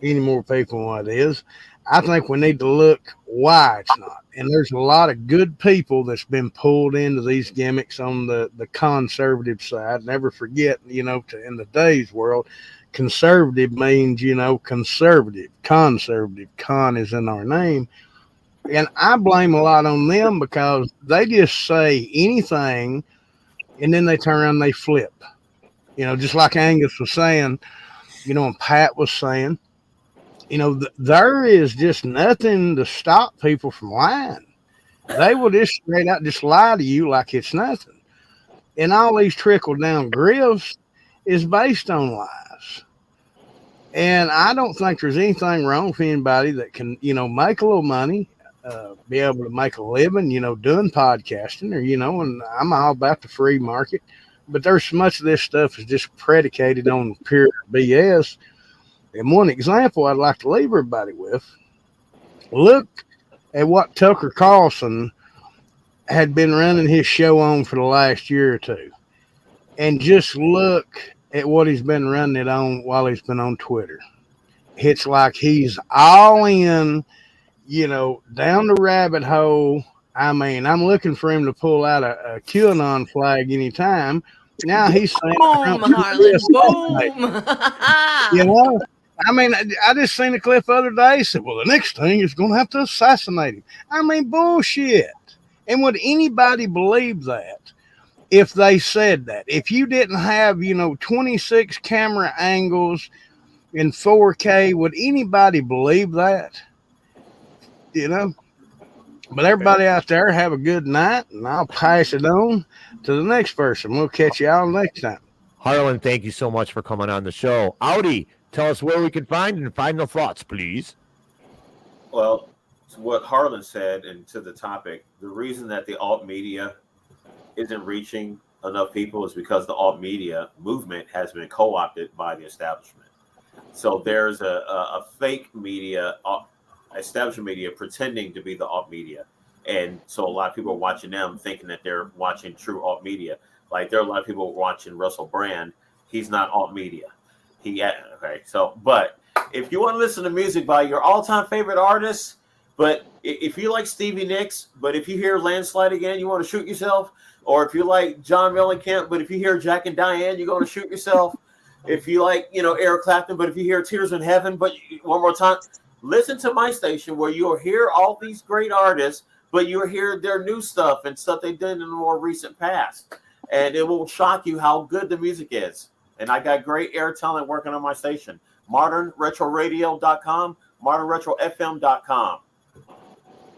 any more people than what it is. I think we need to look why it's not. And there's a lot of good people that's been pulled into these gimmicks on the conservative side. Never forget, in the day's world, conservative means, conservative, conservative. Con is in our name. And I blame a lot on them because they just say anything and then they turn around and they flip. Just like Angus was saying, and Pat was saying, there is just nothing to stop people from lying. They will just straight out just lie to you like it's nothing. And all these trickle down grifts is based on lies. And I don't think there's anything wrong with anybody that can, make a little money, be able to make a living, doing podcasting or, and I'm all about the free market. But there's so much of this stuff is just predicated on pure BS. And one example I'd like to leave everybody with, look at what Tucker Carlson had been running his show on for the last year or two. And just look at what he's been running it on while he's been on Twitter. It's like he's all in, down the rabbit hole. I mean, I'm looking for him to pull out a QAnon flag anytime. Now he's saying, boom, Harlan, boom. I mean, I just seen a clip the other day. Said, well, the next thing is going to have to assassinate him. I mean, bullshit. And would anybody believe that if they said that? If you didn't have, 26 camera angles in 4K, would anybody believe that? But everybody out there, have a good night, and I'll pass it on to the next person. We'll catch y'all next time. Harlan, thank you so much for coming on the show. Audi, tell us where we can find and final thoughts, please. Well, what Harlan said, and to the topic, the reason that the alt media isn't reaching enough people is because the alt media movement has been co-opted by the establishment. So there's a fake media, establishment media, pretending to be the alt media. And so a lot of people are watching them thinking that they're watching true alt media. Like there are a lot of people watching Russell Brand. He's not alt media. But if you want to listen to music by your all-time favorite artists, but if you like Stevie Nicks, but if you hear Landslide again, you want to shoot yourself. Or if you like John Mellencamp, but if you hear Jack and Diane, you're going to shoot yourself. If you like, Eric Clapton, but if you hear Tears in Heaven, but one more time, listen to my station where you'll hear all these great artists, but you'll hear their new stuff and stuff they did in the more recent past. And it will shock you how good the music is. And I got great air talent working on my station. ModernRetroRadio.com, ModernRetroFM.com.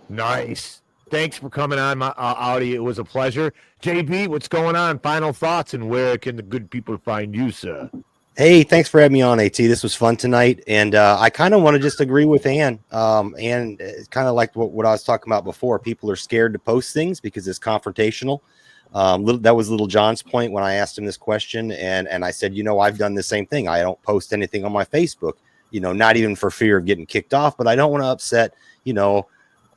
Nice. Thanks for coming on, my Audi. It was a pleasure. JB, what's going on? Final thoughts, and where can the good people find you, sir? Hey, thanks for having me on, AT. This was fun tonight, and I kind of want to just agree with Ann. And it's kind of like what I was talking about before. People are scared to post things because it's confrontational. That was Little John's point when I asked him this question, and I said, I've done the same thing. I don't post anything on my Facebook, not even for fear of getting kicked off, but I don't want to upset,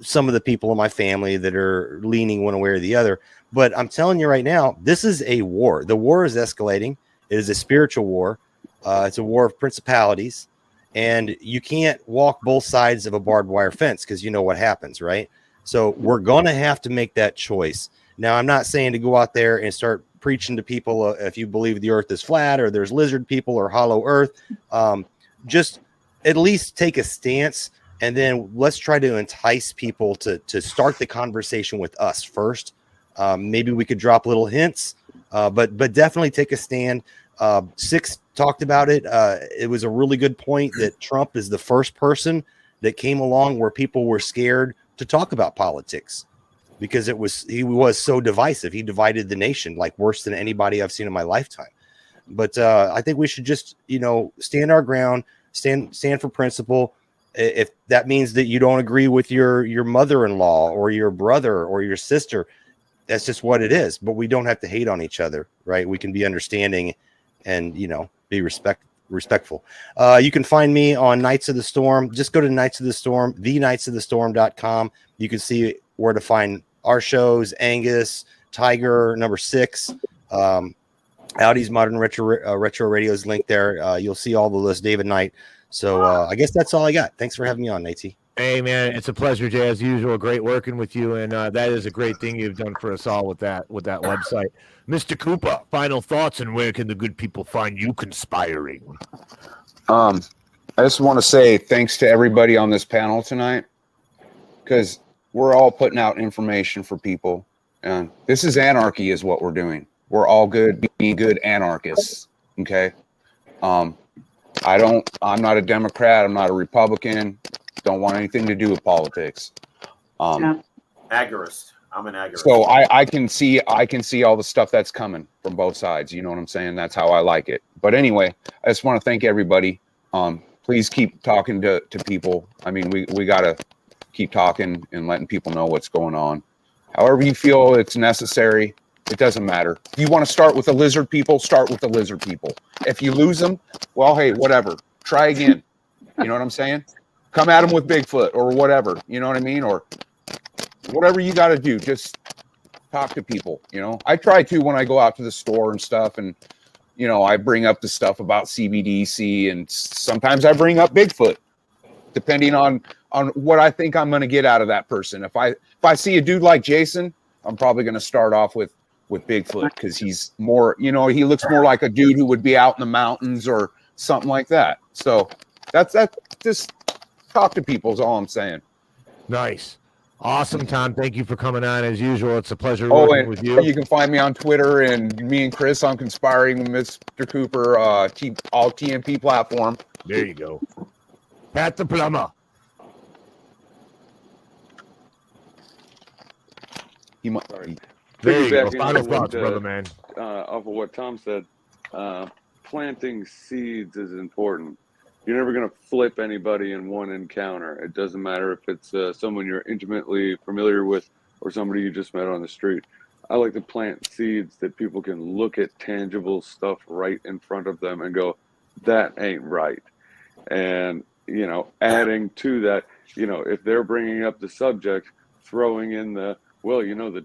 some of the people in my family that are leaning one way or the other. But I'm telling you right now, this is a war. The war is escalating. It is a spiritual war. It's a war of principalities, and you can't walk both sides of a barbed wire fence because you know what happens, right? So we're going to have to make that choice. Now, I'm not saying to go out there and start preaching to people if you believe the earth is flat or there's lizard people or hollow earth. Just at least take a stance, and then let's try to entice people to start the conversation with us first. Maybe we could drop little hints, but definitely take a stand. Six talked about it. It was a really good point that Trump is the first person that came along where people were scared to talk about politics because he was so divisive. He divided the nation like worse than anybody I've seen in my lifetime. But I think we should just, stand our ground, stand for principle. If that means that you don't agree with your mother-in-law or your brother or your sister, that's just what it is. But we don't have to hate on each other, right? We can be understanding and, be respectful. You can find me on Knights of the Storm. Just go to Knights of the Storm, thenightsofthestorm.com. You can see where to find our shows, Angus, Tiger, number 6, Audi's Modern Retro Radio is linked there. You'll see all the list, David Knight. So I guess that's all I got. Thanks for having me on, Nate. Hey, man, it's a pleasure, Jay, as usual. Great working with you, and that is a great thing you've done for us all with that website. Mr. Cooper, final thoughts, and where can the good people find you conspiring? I just want to say thanks to everybody on this panel tonight, because we're all putting out information for people, and this is anarchy is what we're doing. We're all being good anarchists, okay? I'm not a Democrat. I'm not a Republican. Don't want anything to do with politics. Agorist. I'm an agorist. So I can see all the stuff that's coming from both sides. You know what I'm saying? That's how I like it. But anyway, I just want to thank everybody. Please keep talking to people. I mean, we gotta keep talking and letting people know what's going on. However you feel it's necessary, it doesn't matter. If you want to start with the lizard people, start with the lizard people. If you lose them, well, hey, whatever. Try again. You know what I'm saying? Come at them with Bigfoot or whatever. You know what I mean? Or whatever you got to do. Just talk to people. I try to when I go out to the store and stuff, and I bring up the stuff about CBDC, and sometimes I bring up Bigfoot, depending on what I think I'm going to get out of that person. If I see a dude like Jason, I'm probably going to start off with Bigfoot because he's more, he looks more like a dude who would be out in the mountains or something like that. So that's just talk to people is all I'm saying. Nice. Awesome, Tom. Thank you for coming on as usual. It's a pleasure working with you. You can find me on Twitter and me and Chris on Conspiring with Mr. Cooper, all TMP platform. There you go. Pat the Plumber. There you go. Final thoughts, brother, man. Off of what Tom said, planting seeds is important. You're never going to flip anybody in one encounter. It doesn't matter if it's someone you're intimately familiar with or somebody you just met on the street. I like to plant seeds that people can look at tangible stuff right in front of them and go, that ain't right. And, adding to that, if they're bringing up the subject, throwing in the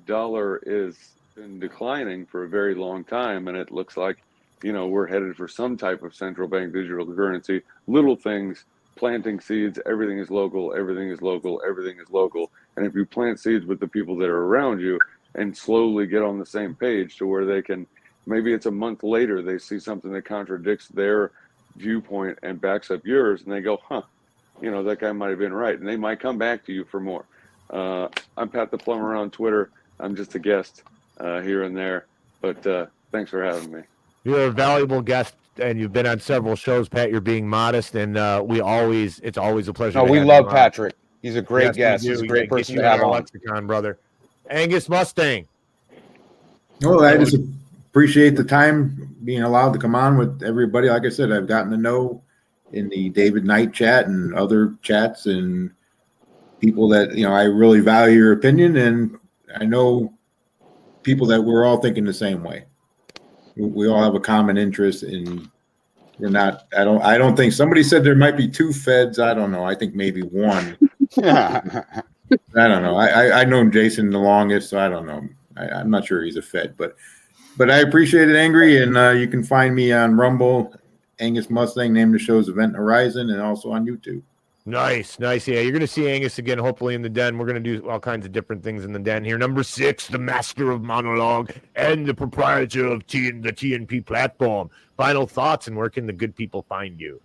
dollar is been declining for a very long time, and it looks like we're headed for some type of central bank digital currency. Little things, planting seeds, everything is local, everything is local, everything is local. And if you plant seeds with the people that are around you and slowly get on the same page to where they can, maybe it's a month later, they see something that contradicts their viewpoint and backs up yours, and they go, that guy might have been right. And they might come back to you for more. I'm Pat the Plumber on Twitter. I'm just a guest here and there, but thanks for having me. You're a valuable guest, and you've been on several shows, Pat. You're being modest, and it's always a pleasure. We love Patrick. He's a great guest. He's a great person to have on. Lexicon, brother. Angus Mustang. Well, appreciate the time being allowed to come on with everybody. Like I said, I've gotten to know in the David Knight chat and other chats and people that, I really value your opinion, and I know people that we're all thinking the same way. We all have a common interest in, I don't think somebody said there might be two feds. I don't know. I think maybe one. I don't know. I known Jason the longest, so I don't know. I'm not sure he's a fed, but I appreciate it, Angry, and you can find me on Rumble, Angus Mustang, name the show's Event Horizon, and also on YouTube. Nice. Yeah, you're going to see Angus again, hopefully in the den. We're going to do all kinds of different things in the den here. Number 6, the master of monologue and the proprietor of the TNP platform. Final thoughts, and where can the good people find you?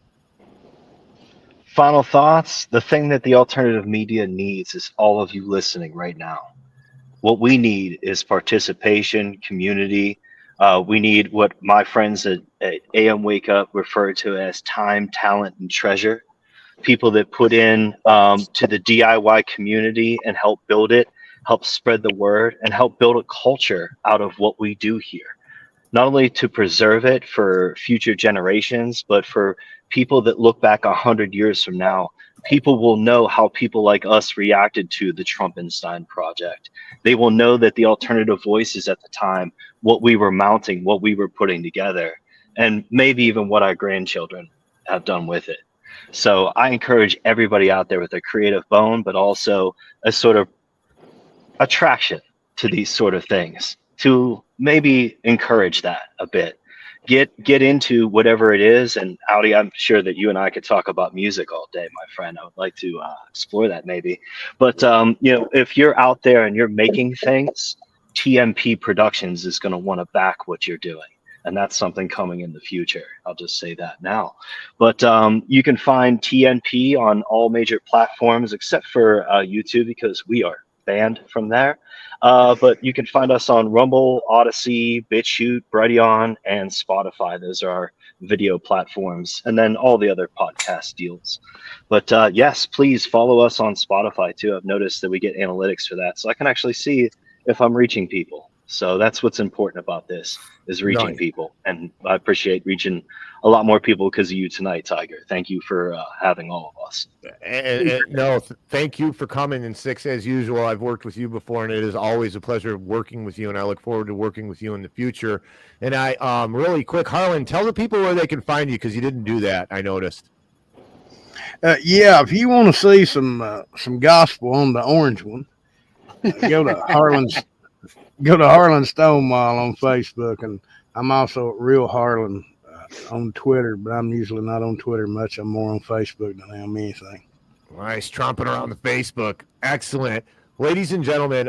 Final thoughts. The thing that the alternative media needs is all of you listening right now. What we need is participation, community. We need what my friends at AM Wake Up refer to as time, talent, and treasure. People that put in to the DIY community and help build it, help spread the word, and help build a culture out of what we do here. Not only to preserve it for future generations, but for people that look back 100 years from now, people will know how people like us reacted to the Trumpenstein project. They will know that the alternative voices at the time, what we were mounting, what we were putting together, and maybe even what our grandchildren have done with it. So I encourage everybody out there with a creative bone, but also a sort of attraction to these sort of things, to maybe encourage that a bit. Get into whatever it is. And Audi, I'm sure that you and I could talk about music all day, my friend. I would like to explore that maybe. But if you're out there and you're making things, TMP Productions is going to want to back what you're doing. And that's something coming in the future. I'll just say that now. But you can find TNP on all major platforms except for YouTube, because we are banned from there. But you can find us on Rumble, Odyssey, BitChute, Brighteon, and Spotify. Those are our video platforms. And then all the other podcast deals. But yes, please follow us on Spotify too. I've noticed that we get analytics for that. So I can actually see if I'm reaching people. So that's what's important about this, is reaching people. And I appreciate reaching a lot more people because of you tonight, Tiger. Thank you for having all of us. Thank you for coming. And 6, as usual, I've worked with you before, and it is always a pleasure working with you, and I look forward to working with you in the future. And I really quick, Harlan, tell the people where they can find you, because you didn't do that, I noticed. Yeah, if you want to see some gospel on the orange one, go to Harlan Stonewall on Facebook, and I'm also Real Harlan on Twitter, but I'm usually not on Twitter much. I'm more on Facebook than I am anything. Nice, tromping around the Facebook. Excellent. Ladies and gentlemen,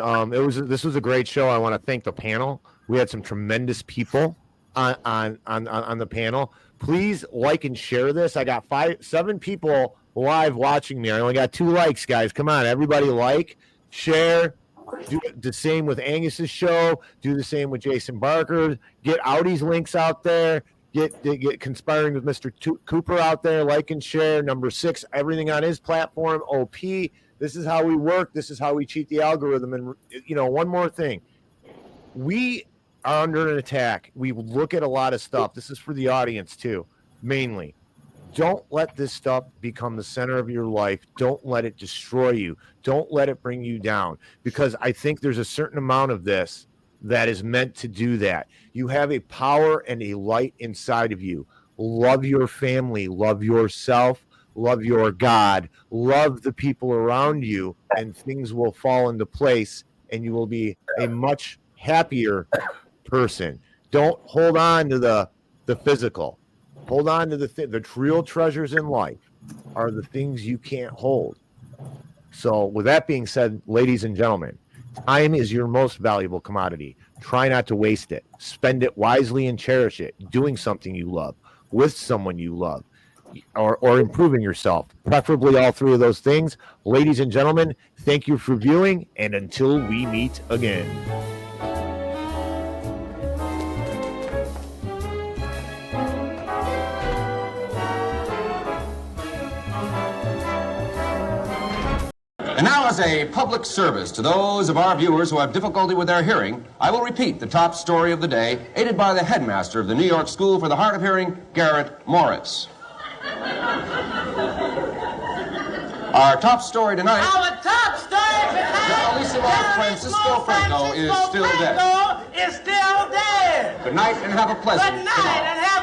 this was a great show. I want to thank the panel. We had some tremendous people on the panel. Please like and share this. I got 7 people live watching me. I only got 2 likes, guys. Come on, everybody, like, share. Do the same with Angus's show. Do the same with Jason Barker. Get Audi's links out there. Get Conspiring with Mr. Cooper out there. Like and share. Number 6, everything on his platform. OP. This is how we work. This is how we cheat the algorithm. And one more thing. We are under an attack. We look at a lot of stuff. This is for the audience too, mainly. Don't let this stuff become the center of your life. Don't let it destroy you. Don't let it bring you down, because I think there's a certain amount of this that is meant to do that. You have a power and a light inside of you. Love your family, love yourself, love your God, love the people around you, and things will fall into place, and you will be a much happier person. Don't hold on to the physical. Hold on to the real treasures in life are the things you can't hold. So with that being said, ladies and gentlemen, time is your most valuable commodity. Try not to waste it. Spend it wisely and cherish it. Doing something you love, with someone you love, or improving yourself. Preferably all 3 of those things. Ladies and gentlemen, thank you for viewing, and until we meet again. And now, as a public service to those of our viewers who have difficulty with their hearing, I will repeat the top story of the day, aided by the headmaster of the New York School for the Hard of Hearing, Garrett Morris. Our top story tonight. Our top story tonight. Francisco Franco is still dead. Is still dead. Good night and have a pleasant. Good night and have